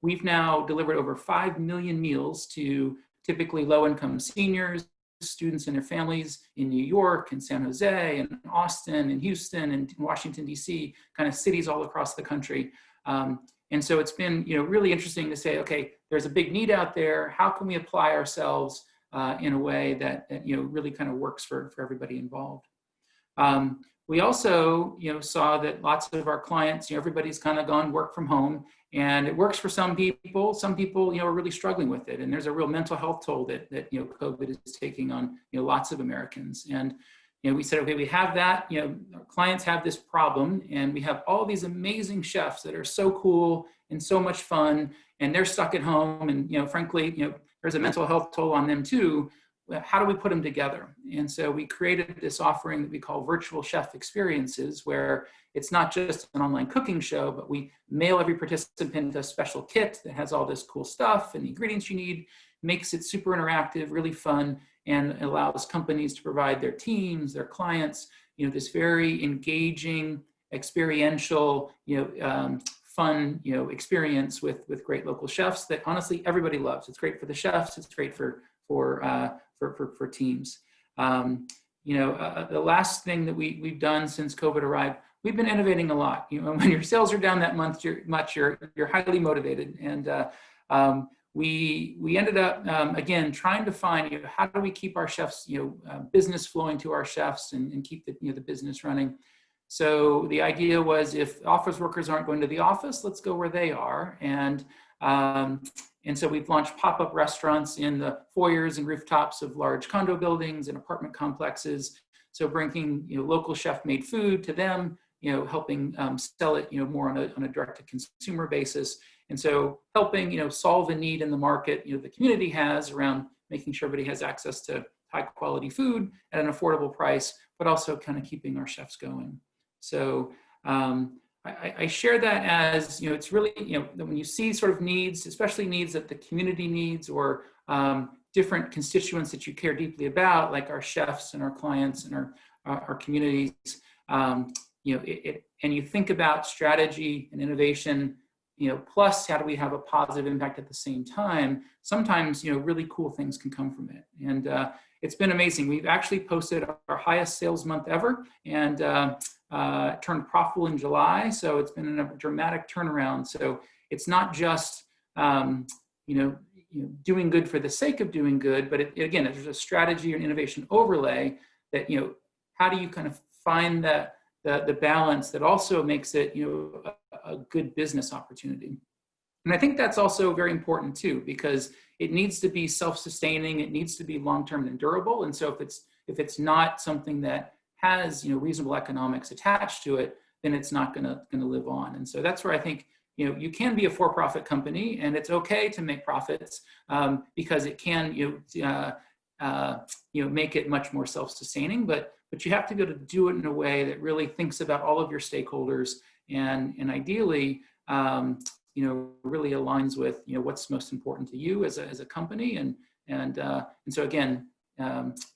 we've now delivered over 5 million meals to typically low-income seniors, students and their families in New York and San Jose and Austin and Houston and Washington, D.C., kind of cities all across the country. And so it's been, really interesting to say, okay, there's a big need out there. How can we apply ourselves in a way that really kind of works for everybody involved? We also, saw that lots of our clients, everybody's kind of gone work from home, and it works for some people. Some people, are really struggling with it, and there's a real mental health toll that COVID is taking on, lots of Americans. And we said, okay, we have that. Our clients have this problem, and we have all these amazing chefs that are so cool and so much fun, and they're stuck at home, and frankly, there's a mental health toll on them too. How do we put them together? And so we created this offering that we call virtual chef experiences, where it's not just an online cooking show, but we mail every participant a special kit that has all this cool stuff and the ingredients you need, makes it super interactive, really fun, and allows companies to provide their teams, their clients, this very engaging, experiential, fun, experience with great local chefs that honestly everybody loves. It's great for the chefs. It's great for teams. The last thing that we've done since COVID arrived, we've been innovating a lot. When your sales are down that much, you're highly motivated. And we ended up, again, trying to find, how do we keep our chefs, business flowing to our chefs and keep the business running. So the idea was, if office workers aren't going to the office, let's go where they are. And so we've launched pop-up restaurants in the foyers and rooftops of large condo buildings and apartment complexes. So bringing local chef-made food to them, helping sell it more on a direct-to-consumer basis. And so helping solve a need in the market the community has around making sure everybody has access to high-quality food at an affordable price, but also kind of keeping our chefs going. So I share that as, it's really, when you see sort of needs, especially needs that the community needs, or different constituents that you care deeply about, like our chefs and our clients and our communities, and you think about strategy and innovation, plus how do we have a positive impact at the same time, sometimes, really cool things can come from it. And it's been amazing. We've actually posted our highest sales month ever, and turned profitable in July. So it's been a dramatic turnaround. So it's not just, doing good for the sake of doing good, but again, there's a strategy or innovation overlay that, how do you kind of find the balance that also makes it, a good business opportunity. And I think that's also very important too, because it needs to be self-sustaining. It needs to be long-term and durable. And so if it's not something that has reasonable economics attached to it, then it's not gonna live on. And so that's where I think you can be a for-profit company, and it's okay to make profits because it can make it much more self-sustaining. But you have to be able to do it in a way that really thinks about all of your stakeholders and ideally really aligns with what's most important to you as a company. And so again,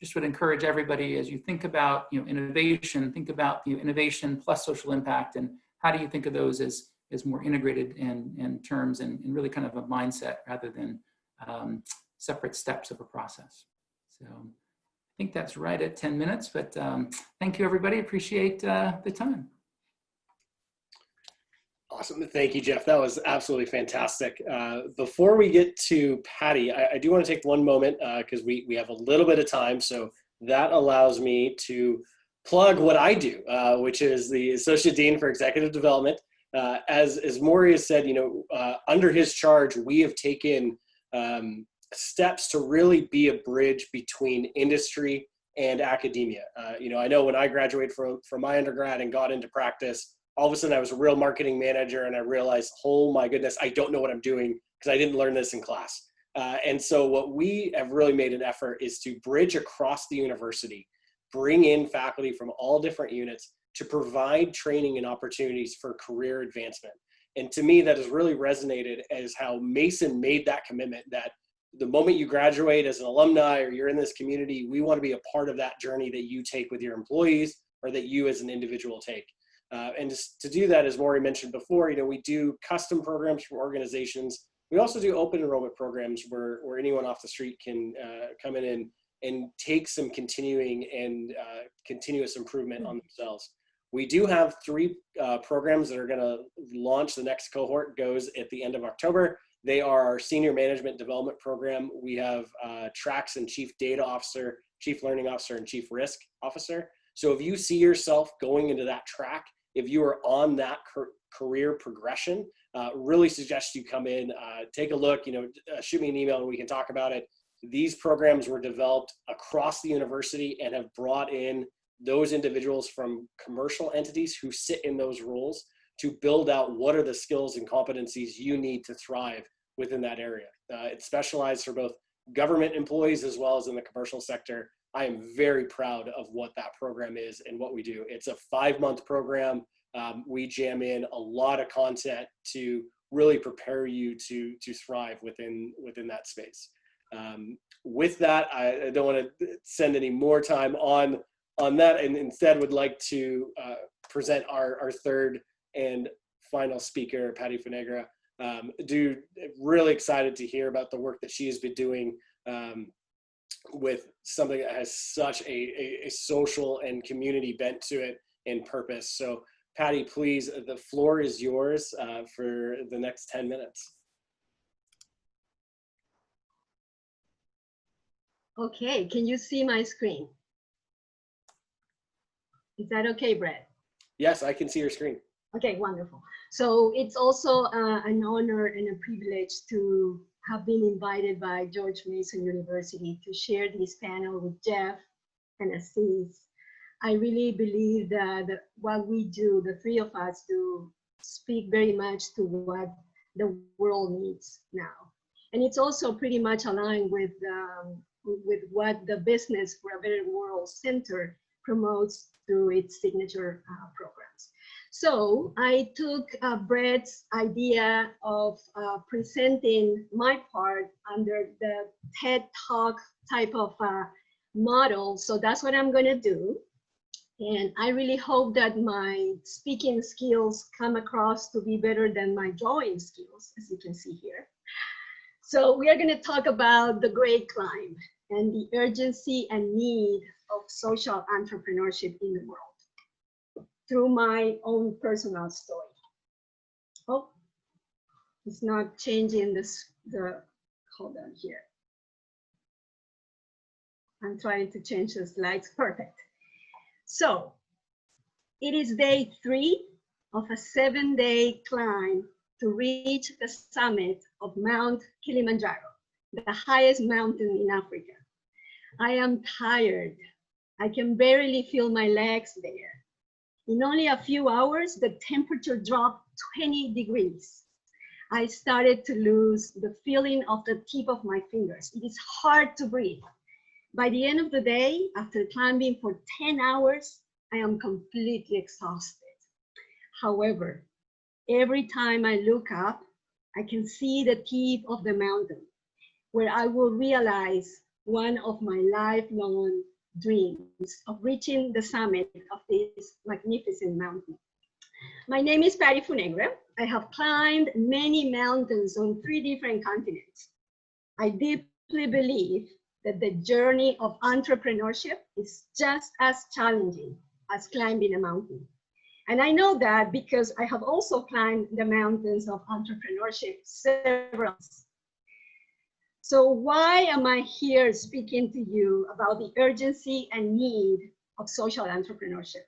just would encourage everybody, as you think about innovation, think about innovation plus social impact, and how do you think of those as more integrated in terms and really kind of a mindset rather than separate steps of a process. So I think that's right at 10 minutes, but thank you everybody, appreciate the time. Awesome. Thank you, Jeff. That was absolutely fantastic. Before we get to Patty, I do want to take one moment because we have a little bit of time. So that allows me to plug what I do, which is the Associate Dean for Executive Development. As Maury has said, under his charge, we have taken steps to really be a bridge between industry and academia. I know when I graduated from my undergrad and got into practice, all of a sudden I was a real marketing manager, and I realized, oh my goodness, I don't know what I'm doing because I didn't learn this in class. And so what we have really made an effort is to bridge across the university, bring in faculty from all different units to provide training and opportunities for career advancement. And to me, that has really resonated as how Mason made that commitment that the moment you graduate as an alumni or you're in this community, we want to be a part of that journey that you take with your employees or that you as an individual take. And just to do that, as Maury mentioned before, we do custom programs for organizations. We also do open enrollment programs where anyone off the street can come in and take some continuing and continuous improvement on themselves. We do have 3 programs that are going to launch. The next cohort goes at the end of October. They are our Senior Management Development Program. We have tracks in Chief Data Officer, Chief Learning Officer, and Chief Risk Officer. So if you see yourself going into that track, if you are on that career progression, really suggest you come in, take a look, shoot me an email and we can talk about it. These programs were developed across the university and have brought in those individuals from commercial entities who sit in those roles to build out what are the skills and competencies you need to thrive within that area. It's specialized for both government employees as well as in the commercial sector. I am very proud of what that program is and what we do. It's a 5-month program. We jam in a lot of content to really prepare you to thrive within that space. With that, I don't want to spend any more time on that, and instead would like to present our third and final speaker, Patty Funegra. Really excited to hear about the work that she has been doing with something that has such a social and community bent to it and purpose. So Patty, please, the floor is yours for the next 10 minutes. Okay, can you see my screen? Is that okay, Brett? Yes, I can see your screen. Okay, wonderful. So it's also an honor and a privilege to have been invited by George Mason University to share this panel with Jeff and Aziz. I really believe that what we do, the 3 of us do, speak very much to what the world needs now. And it's also pretty much aligned with what the Business for a Better World Center promotes through its signature programs. So I took Brett's idea of presenting my part under the TED Talk type of model. So that's what I'm gonna do. And I really hope that my speaking skills come across to be better than my drawing skills, as you can see here. So we are gonna talk about the Great Climb and the urgency and need of social entrepreneurship in the world through my own personal story. Oh, it's not changing hold on here. I'm trying to change the slides, perfect. So it is day 3 of a 7-day climb to reach the summit of Mount Kilimanjaro, the highest mountain in Africa. I am tired. I can barely feel my legs there. In only a few hours, the temperature dropped 20 degrees. I started to lose the feeling of the tip of my fingers. It is hard to breathe. By the end of the day, after climbing for 10 hours, I am completely exhausted. However, every time I look up, I can see the tip of the mountain, where I will realize one of my lifelong dreams of reaching the summit of this magnificent mountain. My name is Patty Funegra. I have climbed many mountains on 3 different continents. I deeply believe that the journey of entrepreneurship is just as challenging as climbing a mountain. And I know that because I have also climbed the mountains of entrepreneurship several times. So why am I here speaking to you about the urgency and need of social entrepreneurship?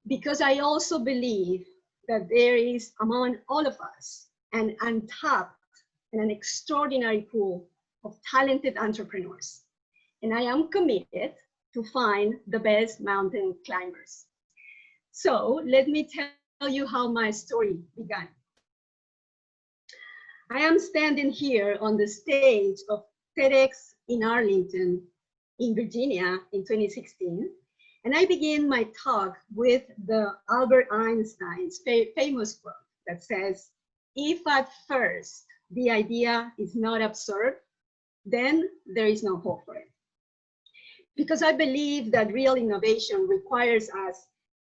Because I also believe that there is among all of us an untapped and an extraordinary pool of talented entrepreneurs. And I am committed to find the best mountain climbers. So let me tell you how my story began. I am standing here on the stage of TEDx in Arlington, in Virginia in 2016. And I begin my talk with the Albert Einstein's famous quote that says, if at first the idea is not absorbed, then there is no hope for it. Because I believe that real innovation requires us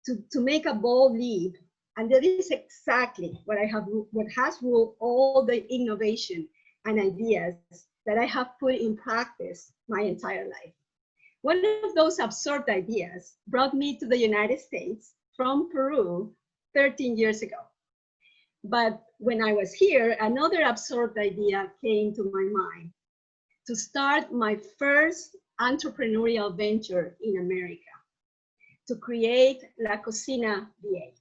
to make a bold leap, and that is exactly what has ruled all the innovation and ideas that I have put in practice my entire life. One of those absurd ideas brought me to the United States from Peru 13 years ago. But when I was here, another absurd idea came to my mind: to start my first entrepreneurial venture in America, to create La Cocina VA.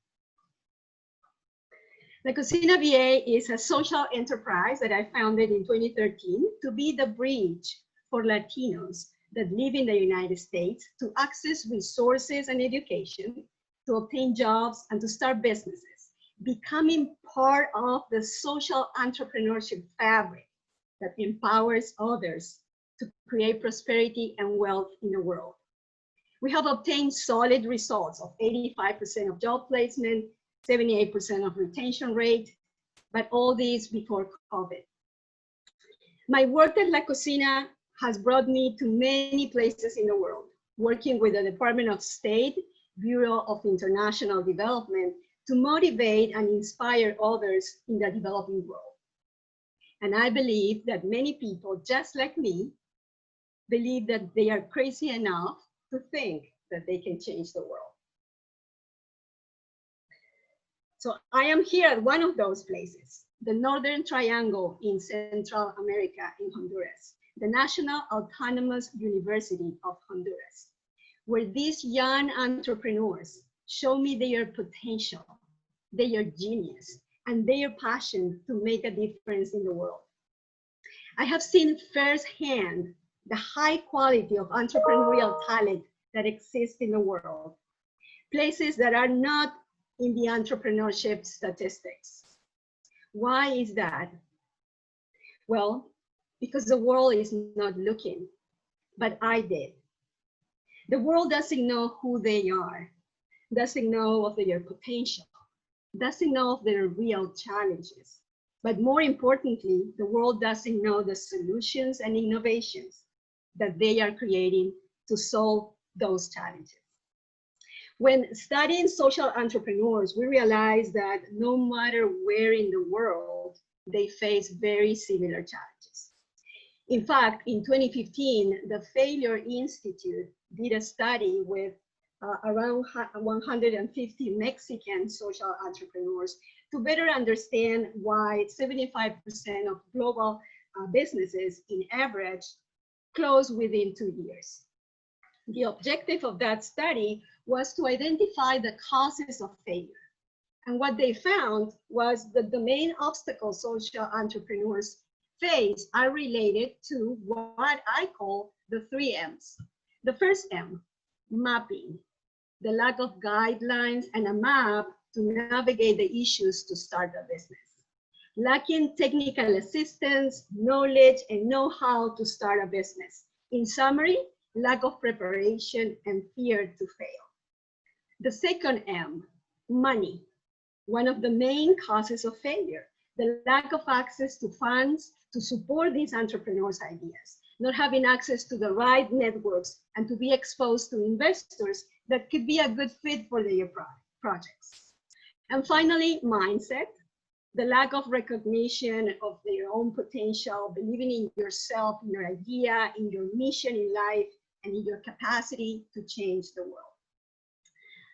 La Cocina VA is a social enterprise that I founded in 2013 to be the bridge for Latinos that live in the United States to access resources and education, to obtain jobs, and to start businesses, becoming part of the social entrepreneurship fabric that empowers others to create prosperity and wealth in the world. We have obtained solid results of 85% of job placement, 78% of retention rate, but all this before COVID. My work at La Cocina has brought me to many places in the world, working with the Department of State, Bureau of International Development, to motivate and inspire others in the developing world. And I believe that many people, just like me, believe that they are crazy enough to think that they can change the world. So I am here at one of those places, the Northern Triangle in Central America in Honduras, the National Autonomous University of Honduras, where these young entrepreneurs show me their potential, their genius, and their passion to make a difference in the world. I have seen firsthand the high quality of entrepreneurial talent that exists in the world, places that are not in the entrepreneurship statistics. Why is that? Well, because the world is not looking, but I did. The world doesn't know who they are, doesn't know of their potential, doesn't know of their real challenges. But more importantly, the world doesn't know the solutions and innovations that they are creating to solve those challenges. When studying social entrepreneurs, we realize that no matter where in the world, they face very similar challenges. In fact, in 2015, the Failure Institute did a study with around 150 Mexican social entrepreneurs to better understand why 75% of global businesses in average close within 2 years. The objective of that study was to identify the causes of failure. And what they found was that the main obstacles social entrepreneurs face are related to what I call the 3 M's. The first M, mapping, the lack of guidelines and a map to navigate the issues to start a business. Lacking technical assistance, knowledge, and know-how to start a business. In summary, lack of preparation and fear to fail. The second M, money, one of the main causes of failure. The lack of access to funds to support these entrepreneurs' ideas, not having access to the right networks and to be exposed to investors that could be a good fit for their projects. And finally, mindset, the lack of recognition of their own potential, believing in yourself, in your idea, in your mission in life, and in your capacity to change the world.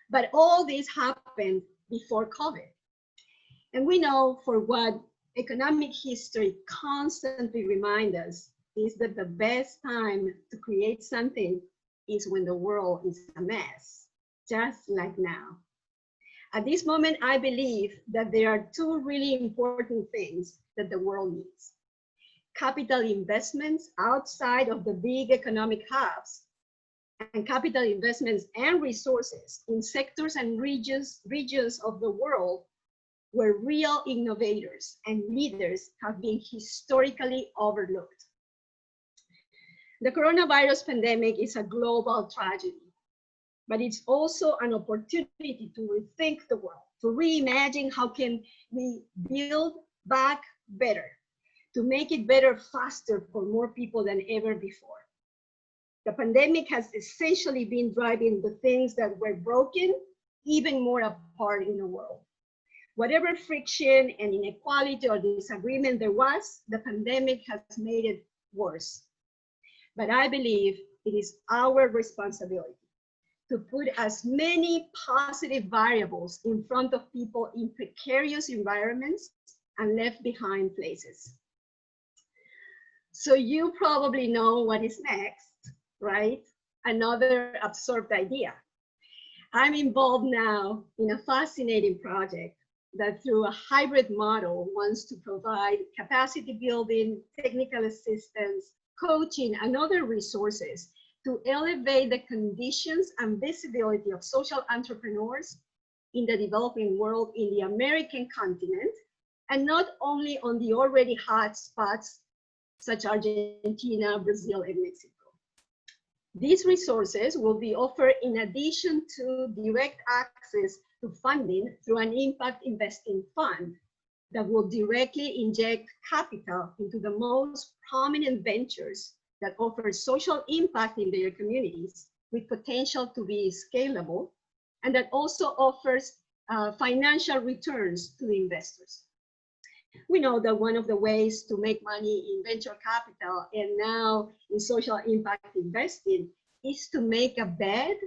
But all this happened before COVID. And we know for what economic history constantly reminds us is that the best time to create something is when the world is a mess, just like now. At this moment, I believe that there are 2 really important things that the world needs. Capital investments outside of the big economic hubs, and capital investments and resources in sectors and regions of the world where real innovators and leaders have been historically overlooked. The coronavirus pandemic is a global tragedy, but it's also an opportunity to rethink the world, to reimagine how can we build back better, to make it better faster for more people than ever before. The pandemic has essentially been driving the things that were broken even more apart in the world. Whatever friction and inequality or disagreement there was, the pandemic has made it worse. But I believe it is our responsibility to put as many positive variables in front of people in precarious environments and left behind places. So you probably know what is next, right? Another absorbed idea. I'm involved now in a fascinating project that through a hybrid model wants to provide capacity building, technical assistance, coaching, and other resources to elevate the conditions and visibility of social entrepreneurs in the developing world in the American continent, and not only on the already hot spots such as Argentina, Brazil, and Mexico. These resources will be offered in addition to direct access to funding through an impact investing fund that will directly inject capital into the most prominent ventures that offer social impact in their communities with potential to be scalable, and that also offers financial returns to the investors. We know that one of the ways to make money in venture capital and now in social impact investing is to make a bet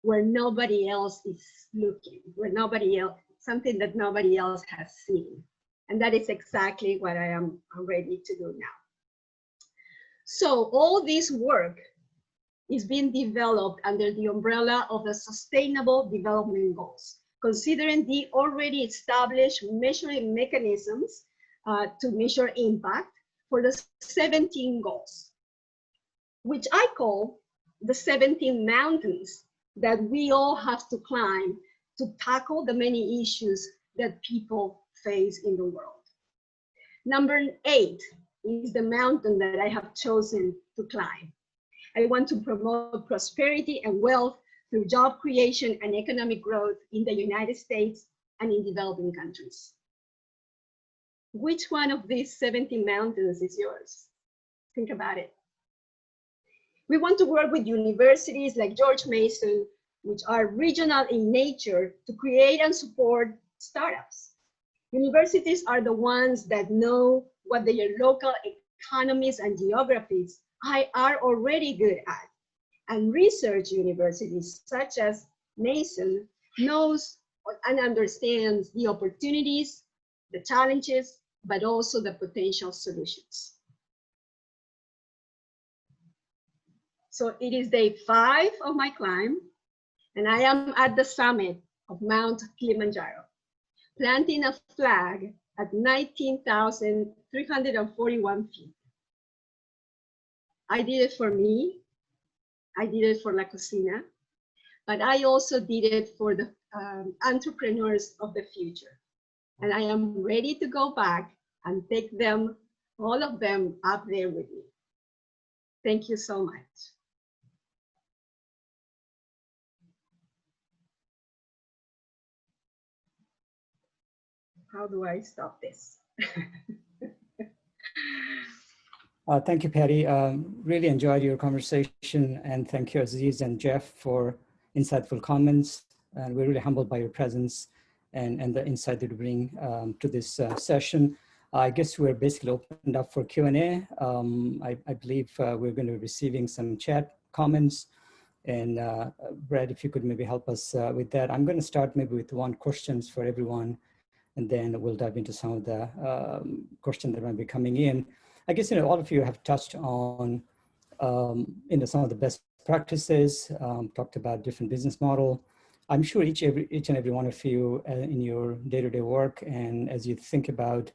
where nobody else is looking, where nobody else, something that nobody else has seen. And that is exactly what I am ready to do now. So all this work is being developed under the umbrella of the Sustainable Development Goals, considering the already established measuring mechanisms to measure impact for the 17 goals, which I call the 17 mountains that we all have to climb to tackle the many issues that people face in the world. Number 8 is the mountain that I have chosen to climb. I want to promote prosperity and wealth through job creation and economic growth in the United States and in developing countries. Which one of these 17 mountains is yours? Think about it. We want to work with universities like George Mason, which are regional in nature, to create and support startups. Universities are the ones that know what their local economies and geographies are already good at. And research universities such as Mason knows and understands the opportunities, the challenges, but also the potential solutions. So it is day 5 of my climb, and I am at the summit of Mount Kilimanjaro, planting a flag at 19,341 feet. I did it for me, I did it for La Cocina, but I also did it for the entrepreneurs of the future. And I am ready to go back and take them, all of them, up there with me. Thank you so much. How do I stop this? Thank you, Patty. Really enjoyed your conversation, and thank you, Aziz and Jeff, for insightful comments. And we're really humbled by your presence and the insight that you bring to this session. I guess we're basically opened up for Q&A. I believe we're going to be receiving some chat comments. And Brad, if you could maybe help us with that. I'm going to start maybe with one questions for everyone, and then we'll dive into some of the questions that might be coming in. I guess, all of you have touched on, some of the best practices, talked about different business model. I'm sure each and every one of you in your day-to-day work, and as you think about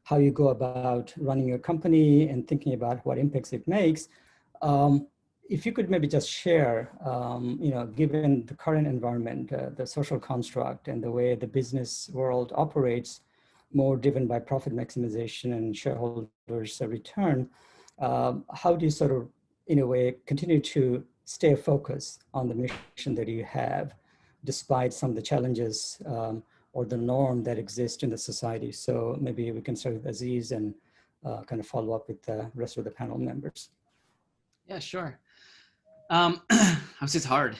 how you go about running your company and thinking about what impacts it makes, if you could maybe just share, given the current environment, the social construct and the way the business world operates, more driven by profit maximization and shareholders' return, how do you sort of, in a way, continue to stay focused on the mission that you have, despite some of the challenges or the norm that exists in the society. So maybe we can start with Aziz and kind of follow up with the rest of the panel members. Yeah, sure. It's hard.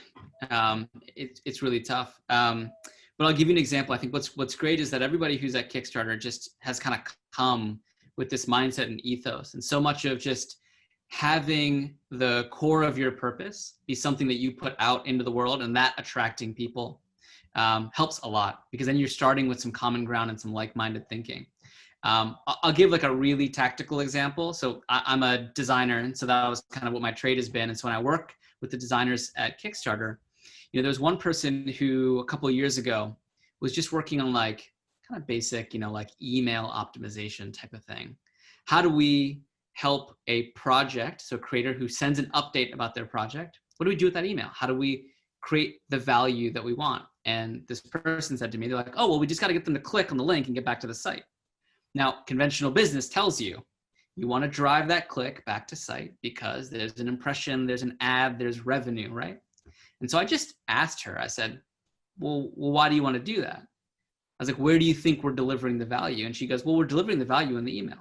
It's really tough. But I'll give you an example. I think what's great is that everybody who's at Kickstarter just has kind of come with this mindset and ethos, and so much of just having the core of your purpose be something that you put out into the world, and that attracting people helps a lot, because then you're starting with some common ground and some like-minded thinking. I'll give like a really tactical example. So I'm a designer, and so that was kind of what my trade has been. And so when I work with the designers at Kickstarter, you know, there's one person who a couple of years ago was just working on like kind of basic, you know, like email optimization type of thing. How do we help a project, so a creator who sends an update about their project, what do we do with that email? How do we create the value that we want? And this person said to me, they're like, oh, well, we just got to get them to click on the link and get back to the site. Now, conventional business tells you, you want to drive that click back to site because there's an impression, there's an ad, there's revenue, right? And so I just asked her, I said, well, why do you want to do that? I was like, where do you think we're delivering the value? And she goes, well, we're delivering the value in the email.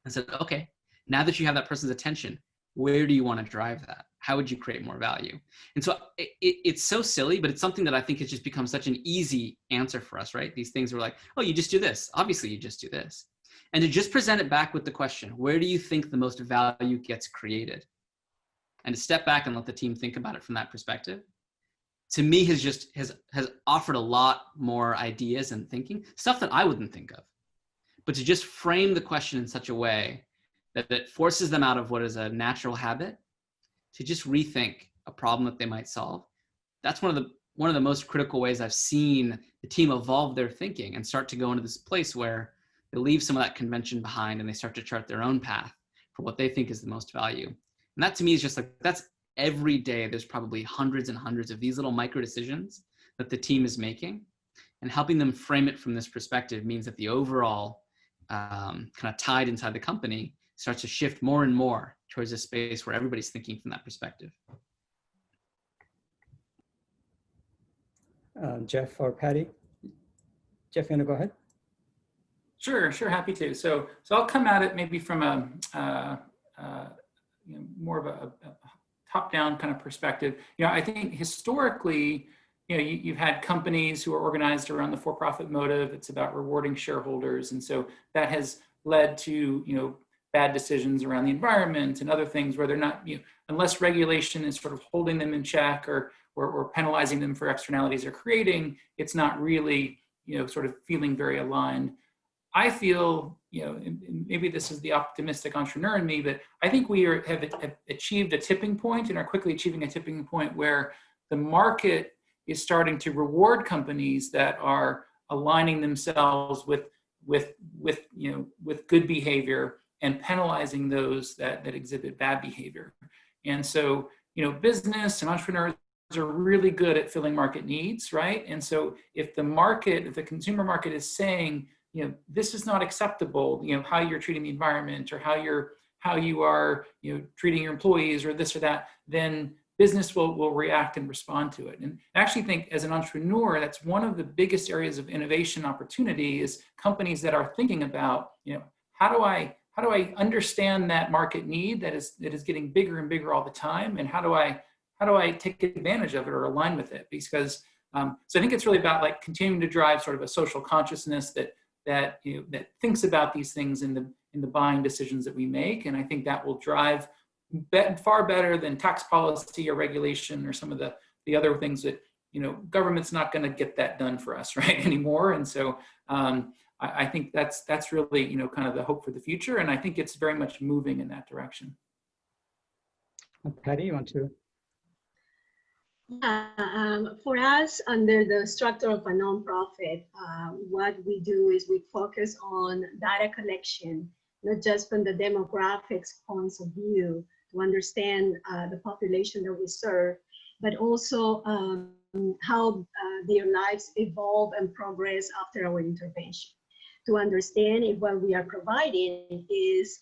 I said, okay, now that you have that person's attention, where do you want to drive that? How would you create more value? And so it's so silly, but it's something that I think has just become such an easy answer for us, right? These things were like, oh, you just do this. Obviously, you just do this. And to just present it back with the question, where do you think the most value gets created? And to step back and let the team think about it from that perspective, to me has offered a lot more ideas and thinking, stuff that I wouldn't think of. But to just frame the question in such a way that it forces them out of what is a natural habit to just rethink a problem that they might solve. That's one of the most critical ways I've seen the team evolve their thinking and start to go into this place where they leave some of that convention behind and they start to chart their own path for what they think is the most value. And that to me is just like, that's every day. There's probably hundreds and hundreds of these little micro decisions that the team is making, and helping them frame it from this perspective means that the overall kind of tide inside the company starts to shift more and more towards a space where everybody's thinking from that perspective. Jeff or Patty? Jeff, you want to go ahead? Sure, happy to. So I'll come at it maybe from more of a top-down kind of perspective. I think historically, you've had companies who are organized around the for-profit motive. It's about rewarding shareholders, and so that has led to bad decisions around the environment and other things where they're not, unless regulation is sort of holding them in check or penalizing them for externalities they're creating, it's not really sort of feeling very aligned. I feel, and maybe this is the optimistic entrepreneur in me, but I think we have achieved a tipping point and are quickly achieving a tipping point where the market is starting to reward companies that are aligning themselves with good behavior and penalizing those that exhibit bad behavior. And so, business and entrepreneurs are really good at filling market needs, right? And so if the consumer market is saying, this is not acceptable, how you're treating the environment or how you are, treating your employees or this or that, then business will react and respond to it. And I actually think as an entrepreneur, that's one of the biggest areas of innovation opportunity is companies that are thinking about, how do I understand that market need that is getting bigger and bigger all the time, and how do I take advantage of it or align with it? Because so I think it's really about like continuing to drive sort of a social consciousness that thinks about these things in the buying decisions that we make, and I think that will drive far better than tax policy or regulation or some of the other things that government's not going to get that done for us right anymore. And so I think that's really kind of the hope for the future, and I think it's very much moving in that direction. Patty, you want to? For us, under the structure of a nonprofit, what we do is we focus on data collection, not just from the demographics points of view to understand the population that we serve, but also how their lives evolve and progress after our intervention, to understand if what we are providing is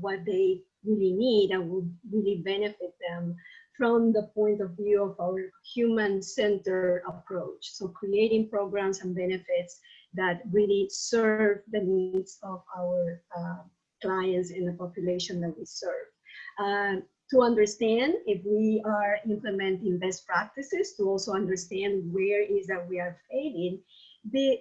what they really need and will really benefit them from the point of view of our human-centered approach. So creating programs and benefits that really serve the needs of our clients in the population that we serve. To understand if we are implementing best practices, to also understand where is that we are failing,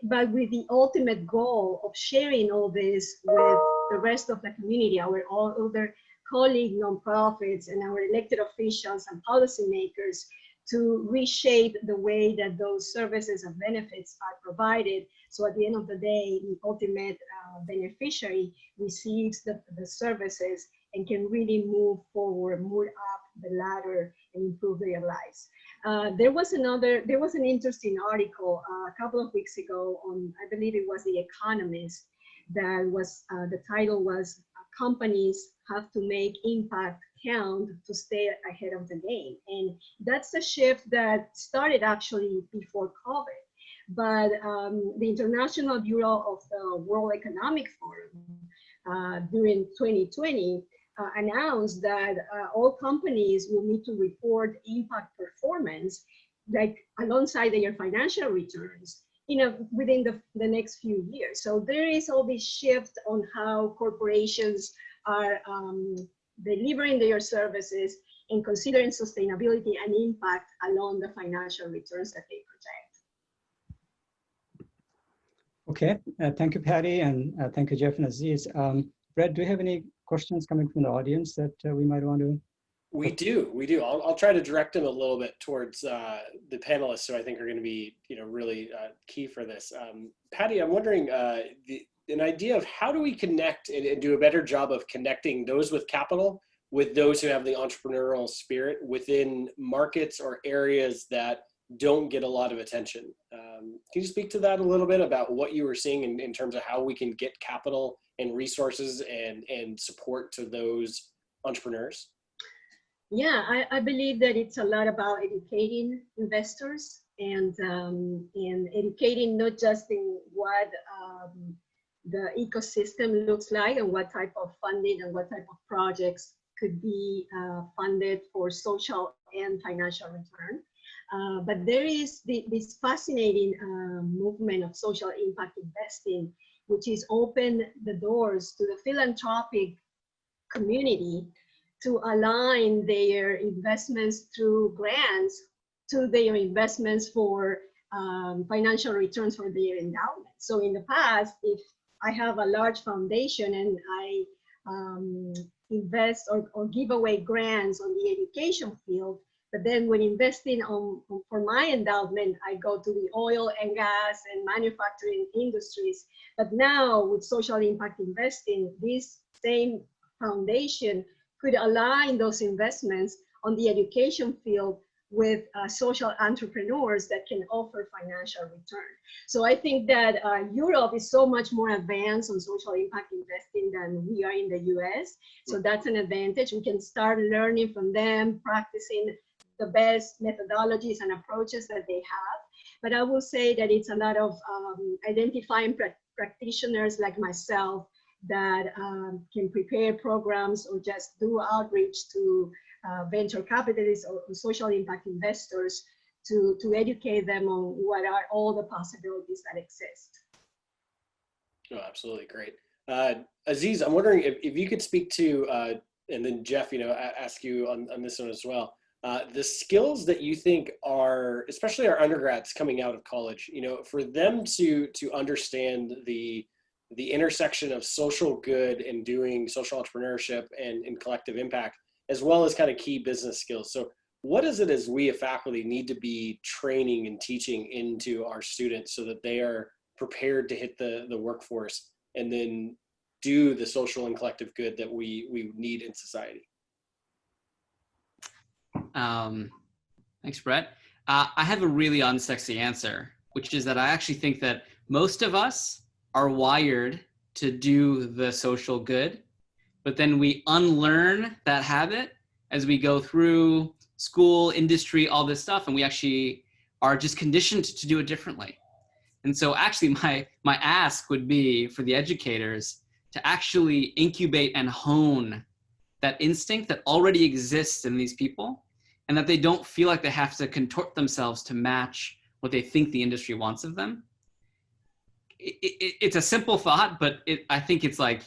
but with the ultimate goal of sharing all this with the rest of the community, our other colleague nonprofits and our elected officials and policymakers, to reshape the way that those services and benefits are provided. So at the end of the day, the ultimate beneficiary receives the services and can really move forward, move up the ladder and improve their lives. There was an interesting article a couple of weeks ago on, I believe it was The Economist, that was, the title was, companies have to make impact count to stay ahead of the game. And that's a shift that started actually before COVID. But the International Bureau of the World Economic Forum during 2020 announced that all companies will need to report impact performance, like alongside their financial returns, within the next few years. So there is all this shift on how corporations are delivering their services and considering sustainability and impact along the financial returns that they project. Okay, thank you, Patty, and thank you, Jeff and Aziz. Brett, do you have any questions coming from the audience that we might want to? We do. I'll try to direct them a little bit towards the panelists who I think are going to be, really key for this. Patty, I'm wondering an idea of how do we connect and do a better job of connecting those with capital with those who have the entrepreneurial spirit within markets or areas that don't get a lot of attention. Can you speak to that a little bit about what you were seeing in terms of how we can get capital and resources and support to those entrepreneurs? Yeah, I believe that it's a lot about educating investors and educating not just in what the ecosystem looks like and what type of funding and what type of projects could be funded for social and financial return. But there is this fascinating movement of social impact investing, which is open the doors to the philanthropic community to align their investments through grants to their investments for financial returns for their endowment. So in the past, if I have a large foundation and I invest or give away grants on the education field, but then when investing for my endowment, I go to the oil and gas and manufacturing industries. But now with social impact investing, this same foundation could align those investments on the education field with social entrepreneurs that can offer financial return. So I think that Europe is so much more advanced on social impact investing than we are in the US. So that's an advantage. We can start learning from them, practicing the best methodologies and approaches that they have. But I will say that it's a lot of identifying practitioners like myself that can prepare programs or just do outreach to venture capitalists or social impact investors to educate them on what are all the possibilities that exist. Oh, absolutely. Great. Aziz, I'm wondering if you could speak to, and then Jeff, ask you on this one as well, the skills that you think are, especially our undergrads coming out of college, for them to understand the intersection of social good and doing social entrepreneurship and collective impact, as well as kind of key business skills. So what is it as we as faculty need to be training and teaching into our students so that they are prepared to hit the workforce and then do the social and collective good that we need in society? Thanks, Brett. I have a really unsexy answer, which is that I actually think that most of us are wired to do the social good, but then we unlearn that habit as we go through school, industry, all this stuff, and we actually are just conditioned to do it differently. And so actually my ask would be for the educators to actually incubate and hone that instinct that already exists in these people and that they don't feel like they have to contort themselves to match what they think the industry wants of them. It's a simple thought, but I think it's like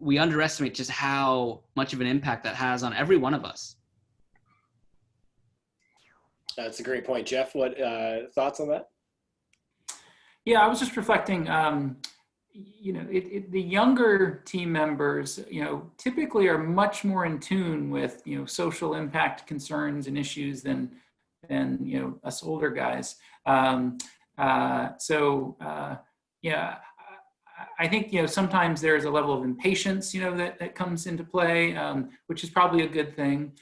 we underestimate just how much of an impact that has on every one of us. That's a great point. Jeff, what thoughts on that? Yeah, I was just reflecting, you know, the younger team members, you know, typically are much more in tune with, you know, social impact concerns and issues than you know, us older guys. Yeah, I think, you know, sometimes there's a level of impatience, you know, that comes into play, which is probably a good thing.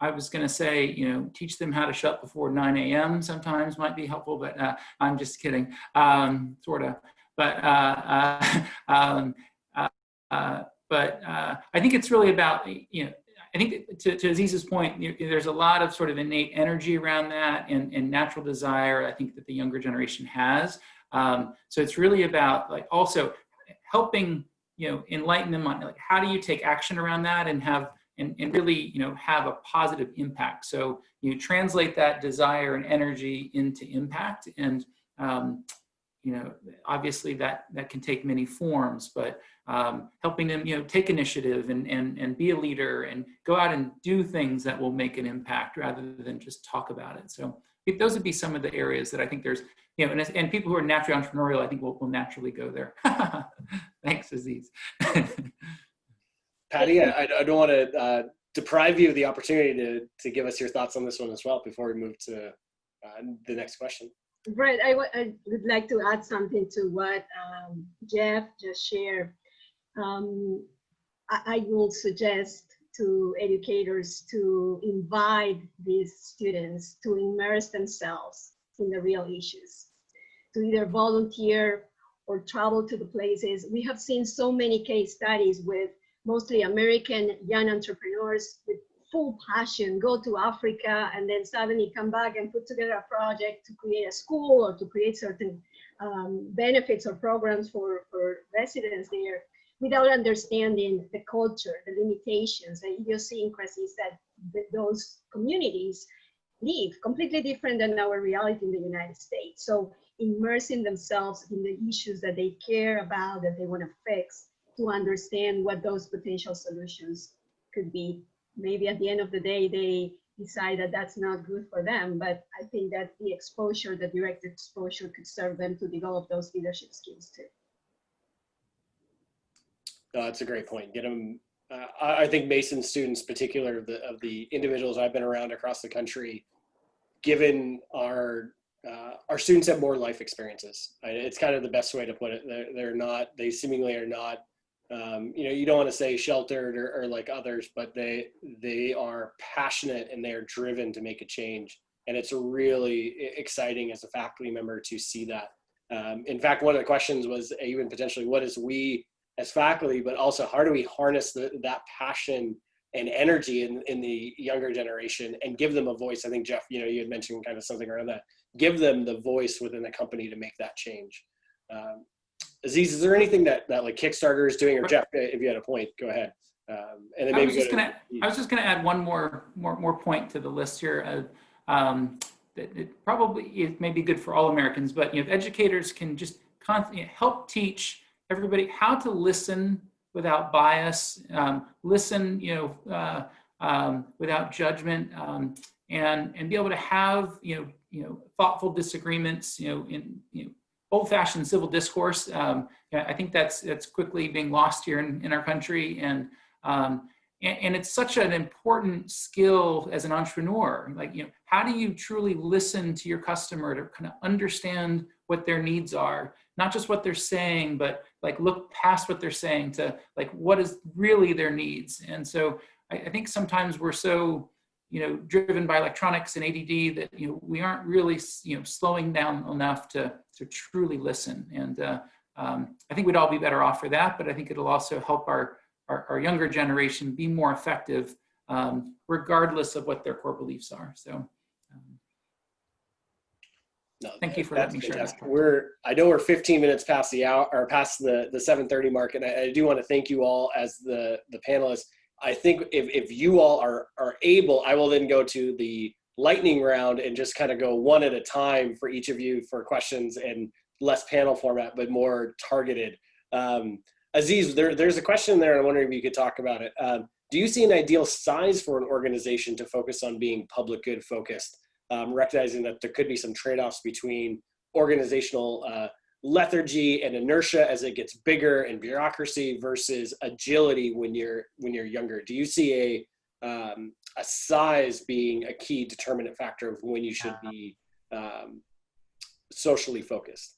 I was going to say, you know, teach them how to shut before 9 a.m. sometimes might be helpful, but I'm just kidding, sort of. But I think it's really about, you know, I think to Aziz's point, there's a lot of sort of innate energy around that and natural desire, I think, that the younger generation has. So it's really about, like, also helping, you know, enlighten them on, like, how do you take action around that and have, and really, you know, have a positive impact. So you translate that desire and energy into impact. And, you know, obviously that can take many forms, but helping them, you know, take initiative and be a leader and go out and do things that will make an impact rather than just talk about it. So those would be some of the areas that I think there's, you know, and people who are naturally entrepreneurial, I think will naturally go there. Thanks, Aziz. Patty, I don't want to deprive you of the opportunity to give us your thoughts on this one as well before we move to the next question. Brett, I would like to add something to what Jeff just shared. I will suggest to educators to invite these students to immerse themselves in the real issues, to either volunteer or travel to the places. We have seen so many case studies with mostly American young entrepreneurs with full passion go to Africa and then suddenly come back and put together a project to create a school or to create certain benefits or programs for residents there without understanding the culture, the limitations, the idiosyncrasies that those communities live, completely different than our reality in the United States. So immersing themselves in the issues that they care about, that they want to fix, to understand what those potential solutions could be. Maybe at the end of the day, they decide that that's not good for them, but I think that the exposure, the direct exposure, could serve them to develop those leadership skills too. No, that's a great point. Get them. I think Mason students, particular of the individuals I've been around across the country, given our students have more life experiences. It's kind of the best way to put it. They seemingly are not, you know, you don't want to say sheltered or like others, but they are passionate and they are driven to make a change. And it's really exciting as a faculty member to see that. In fact, one of the questions was even potentially, what is we as faculty, but also how do we harness that passion and energy in the younger generation and give them a voice? I think, Jeff, you know, you had mentioned kind of something around that. Give them the voice within the company to make that change. Aziz, is there anything that like Kickstarter is doing, or Jeff, if you had a point, go ahead. And then maybe I was just going to add one more point to the list here. That it probably may be good for all Americans, but, you know, if educators can just help teach everybody how to listen without bias, listen, you know, without judgment, and be able to have, you know, thoughtful disagreements, you know, in old-fashioned civil discourse. I think that's quickly being lost here in our country, and it's such an important skill as an entrepreneur. Like, you know, how do you truly listen to your customer to kind of understand what their needs are, not just what they're saying, but like look past what they're saying to like what is really their needs. And so I think sometimes we're so, you know, driven by electronics and ADD that, you know, we aren't really, you know, slowing down enough to truly listen. And I think we'd all be better off for that, but I think it'll also help our younger generation be more effective, regardless of what their core beliefs are. So no, thank you for letting me share that. I know we're 15 minutes past the hour, or past the 7:30 mark, and I do want to thank you all as the panelists. I think if you all are able, I will then go to the lightning round and just kind of go one at a time for each of you for questions, and less panel format, but more targeted. Aziz, there's a question there. I'm wondering if you could talk about it. Do you see an ideal size for an organization to focus on being public good focused, recognizing that there could be some trade-offs between organizational lethargy and inertia as it gets bigger, and bureaucracy versus agility when you're younger? Do you see a size being a key determinant factor of when you should be socially focused?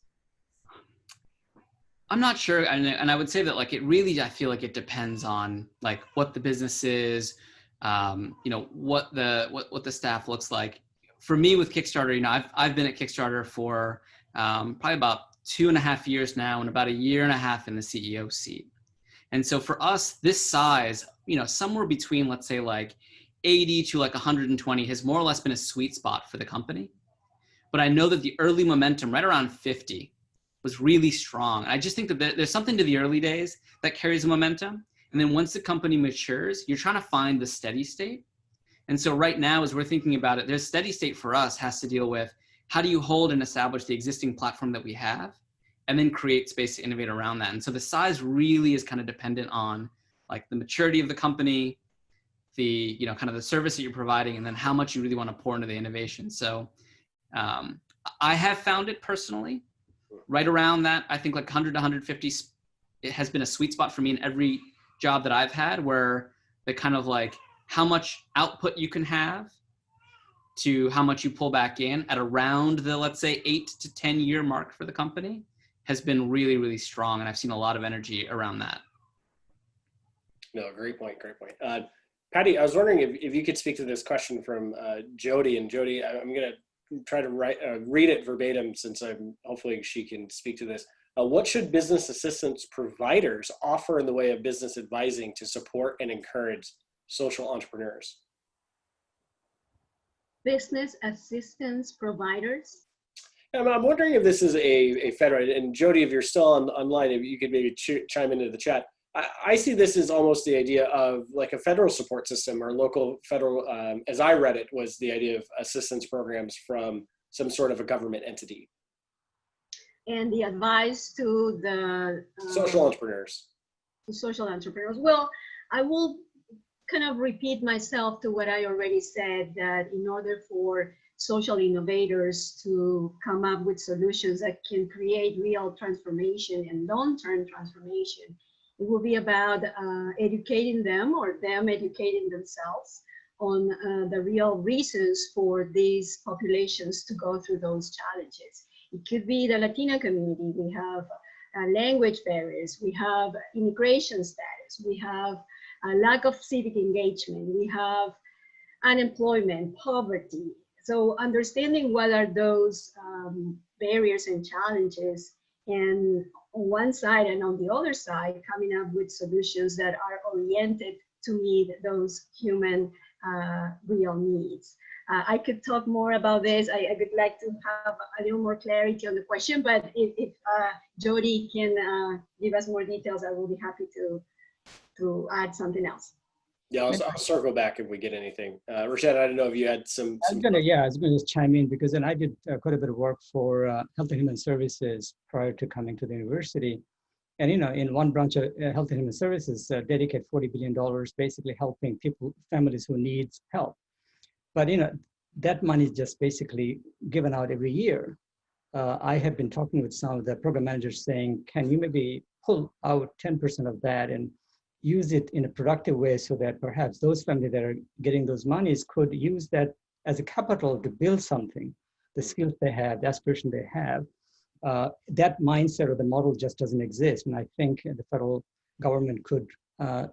I'm not sure, and I would say that like it really, I feel like it depends on like what the business is, you know, what the staff looks like. For me with Kickstarter, you know, I've been at Kickstarter for probably about 2.5 years now, and about 1.5 years in the CEO seat. And so for us, this size, you know, somewhere between, let's say like 80 to like 120 has more or less been a sweet spot for the company. But I know that the early momentum right around 50 was really strong. I just think that there's something to the early days that carries the momentum. And then once the company matures, you're trying to find the steady state. And so right now, as we're thinking about it, there's steady state for us has to deal with how do you hold and establish the existing platform that we have, and then create space to innovate around that. And so the size really is kind of dependent on like the maturity of the company, the, you know, kind of the service that you're providing, and then how much you really want to pour into the innovation. So I have found it personally right around that. I think like 100 to 150, it has been a sweet spot for me in every job that I've had, where the kind of like how much output you can have to how much you pull back in at around the, let's say 8 to 10 year mark for the company has been really, really strong. And I've seen a lot of energy around that. No, great point, great point. Patty, I was wondering if you could speak to this question from Jody. And Jody, I'm going to try to read it verbatim, since hopefully she can speak to this. What should business assistance providers offer in the way of business advising to support and encourage social entrepreneurs? Business assistance providers? I'm wondering if this is a federal, and Jody, if you're still online, if you could maybe chime into the chat. I see this as almost the idea of like a federal support system or local federal, as I read it, was the idea of assistance programs from some sort of a government entity. And the advice to the social entrepreneurs. Social entrepreneurs. Well, I will kind of repeat myself to what I already said, that in order for social innovators to come up with solutions that can create real transformation and long-term transformation, it will be about educating them, or them educating themselves on the real reasons for these populations to go through those challenges. It could be the Latino community. We have language barriers. We have immigration status. We have a lack of civic engagement. We have unemployment, poverty. So understanding what are those barriers and challenges, and on one side and on the other side, coming up with solutions that are oriented to meet those human real needs. I could talk more about this. I would like to have a little more clarity on the question, but if Jody can give us more details, I will be happy to add something else. Yeah, I'll circle back if we get anything. Rashad, I don't know if you had some. I was going to chime in, because then I did quite a bit of work for Health and Human Services prior to coming to the university. And, you know, in one branch of Health and Human Services, dedicate $40 billion, basically helping people, families who need help. But, you know, that money is just basically given out every year. I have been talking with some of the program managers saying, can you maybe pull out 10% of that and use it in a productive way, so that perhaps those families that are getting those monies could use that as a capital to build something, the skills they have, the aspiration they have. That mindset or the model just doesn't exist. And I think the federal government could,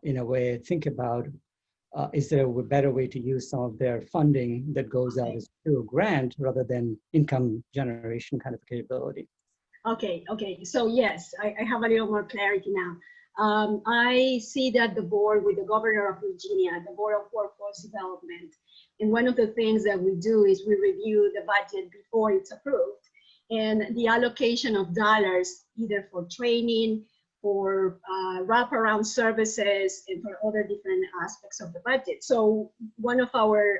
in a way, think about, is there a better way to use some of their funding that goes out as through a grant rather than income generation kind of capability? Okay. So yes, I have a little more clarity now. I see that the board with the governor of Virginia, the Board of Workforce Development, and one of the things that we do is we review the budget before it's approved, and the allocation of dollars, either for training for wraparound services and for other different aspects of the budget. So one of our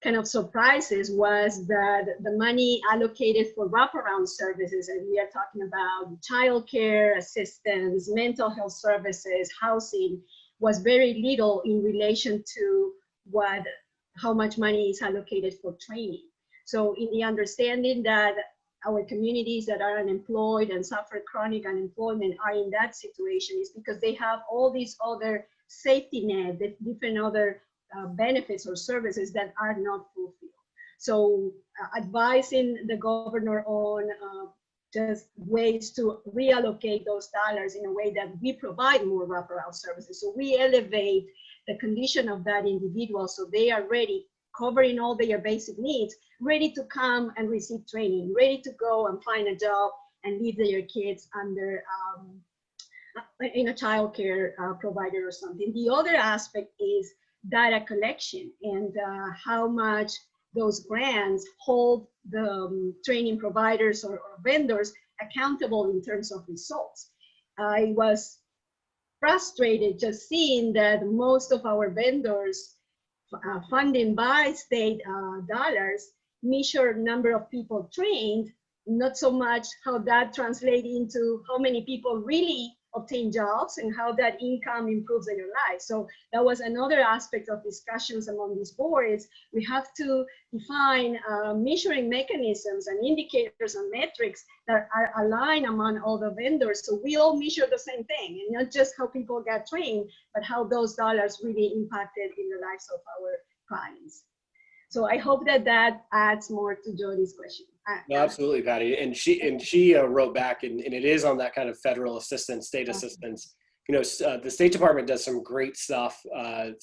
kind of surprises was that the money allocated for wraparound services, and we are talking about childcare assistance, mental health services, housing, was very little in relation to how much money is allocated for training. So in the understanding that our communities that are unemployed and suffer chronic unemployment are in that situation is because they have all these other safety net, different other benefits or services that are not fulfilled. So advising the governor on just ways to reallocate those dollars in a way that we provide more wraparound services. So we elevate the condition of that individual so they are ready, covering all their basic needs, ready to come and receive training, ready to go and find a job and leave their kids under in a childcare provider or something. The other aspect is data collection and how much those grants hold the training providers or vendors accountable in terms of results. I was frustrated just seeing that most of our vendors funding by state dollars measure number of people trained, not so much how that translates into how many people really obtain jobs and how that income improves their lives. So that was another aspect of discussions among these boards. We have to define measuring mechanisms and indicators and metrics that are aligned among all the vendors. So we all measure the same thing, and not just how people got trained, but how those dollars really impacted in the lives of our clients. So I hope that that adds more to Jody's question. No, absolutely, Patty. And she wrote back, and it is on that kind of federal assistance, state assistance. You know, the State Department does some great stuff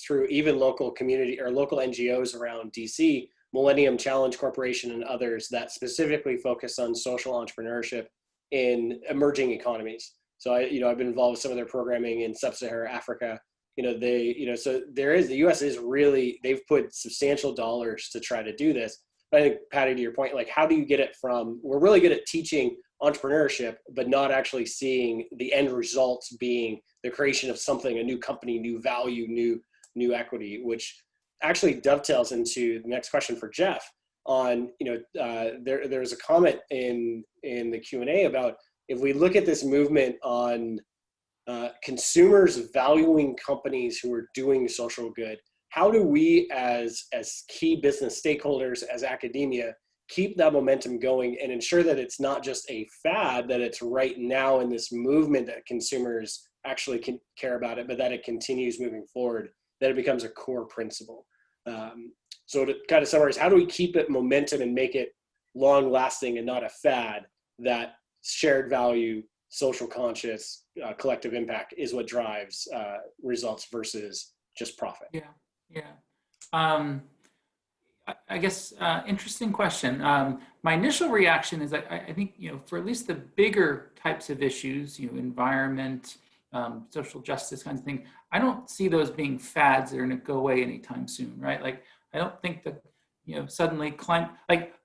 through even local community or local NGOs around DC, Millennium Challenge Corporation and others that specifically focus on social entrepreneurship in emerging economies. So I've been involved with some of their programming in sub-Saharan Africa. So the U.S. is really, they've put substantial dollars to try to do this. But I think, Patty, to your point, like, how do you get it from, we're really good at teaching entrepreneurship, but not actually seeing the end results being the creation of something, a new company, new value, new equity, which actually dovetails into the next question for Jeff on, there's a comment in the Q&A about if we look at this movement on consumers valuing companies who are doing social good, how do we as key business stakeholders, as academia, keep that momentum going and ensure that it's not just a fad, that it's right now in this movement that consumers actually can care about it, but that it continues moving forward, that it becomes a core principle. So to kind of summarize, how do we keep it momentum and make it long lasting and not a fad, that shared value, social conscious, collective impact is what drives results versus just profit? I guess interesting question. My initial reaction is that I think, for at least the bigger types of issues, environment, social justice kinds of thing, I don't see those being fads that are going to go away anytime soon, right? Like, I don't think that, suddenly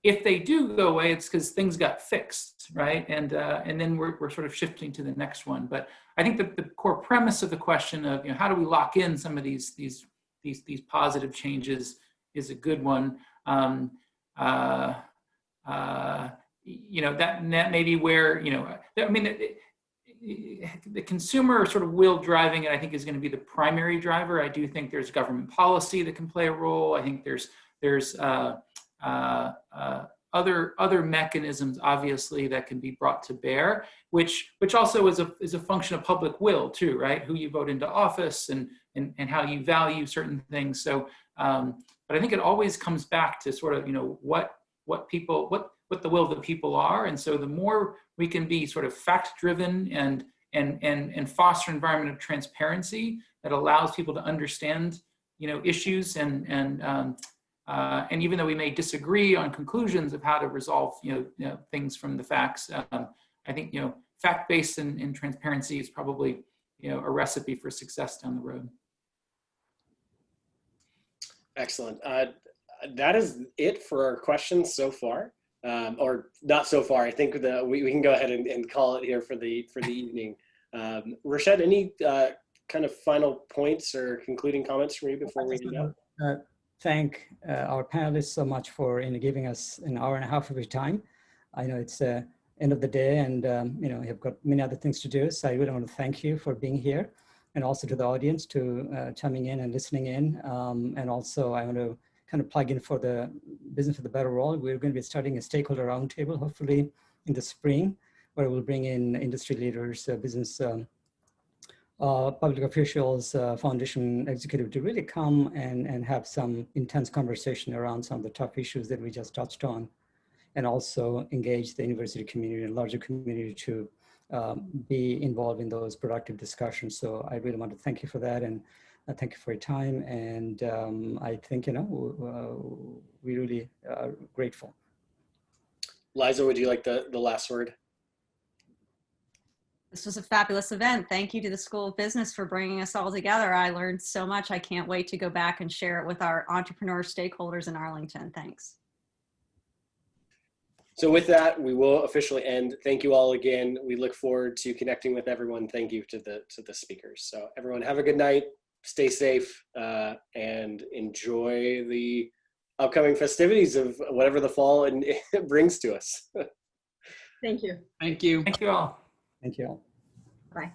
if they do go away, it's because things got fixed, right? And then we're sort of shifting to the next one. But I think that the core premise of the question of, how do we lock in some of these positive changes is a good one. That may be where, the consumer sort of will driving it, I think, is going to be the primary driver. I do think there's government policy that can play a role. I think there's other mechanisms, obviously, that can be brought to bear, which also is a function of public will too, right? Who you vote into office and how you value certain things. So, but I think it always comes back to sort of, what the will of the people are. And so the more we can be sort of fact-driven and foster an environment of transparency that allows people to understand, issues and even though we may disagree on conclusions of how to resolve, things from the facts, I think, fact-based and transparency is probably, a recipe for success down the road. Excellent. That is it for our questions so far, or not so far. I think we can go ahead and call it here for the evening. Rashad, any kind of final points or concluding comments from you before we end up? Thank our panelists so much for giving us an hour and a half of your time. I know it's end of the day, and you've got many other things to do. So I really want to thank you for being here, and also to the audience to chiming in and listening in. And also I want to kind of plug in for the Business for the Better World. We're going to be starting a stakeholder roundtable, hopefully in the spring, where we'll bring in industry leaders, business, public officials, foundation executive to really come and have some intense conversation around some of the tough issues that we just touched on, and also engage the university community and larger community to be involved in those productive discussions. So I really want to thank you for that, and thank you for your time. And I think, we really are grateful. Liza, would you like the last word? This was a fabulous event. Thank you to the School of Business for bringing us all together. I learned so much. I can't wait to go back and share it with our entrepreneur stakeholders in Arlington. Thanks. So with that, we will officially end. Thank you all again. We look forward to connecting with everyone. Thank you to the speakers. So everyone have a good night, stay safe, and enjoy the upcoming festivities of whatever the fall brings to us. Thank you. Thank you. Thank you all. Thank you all. Bye.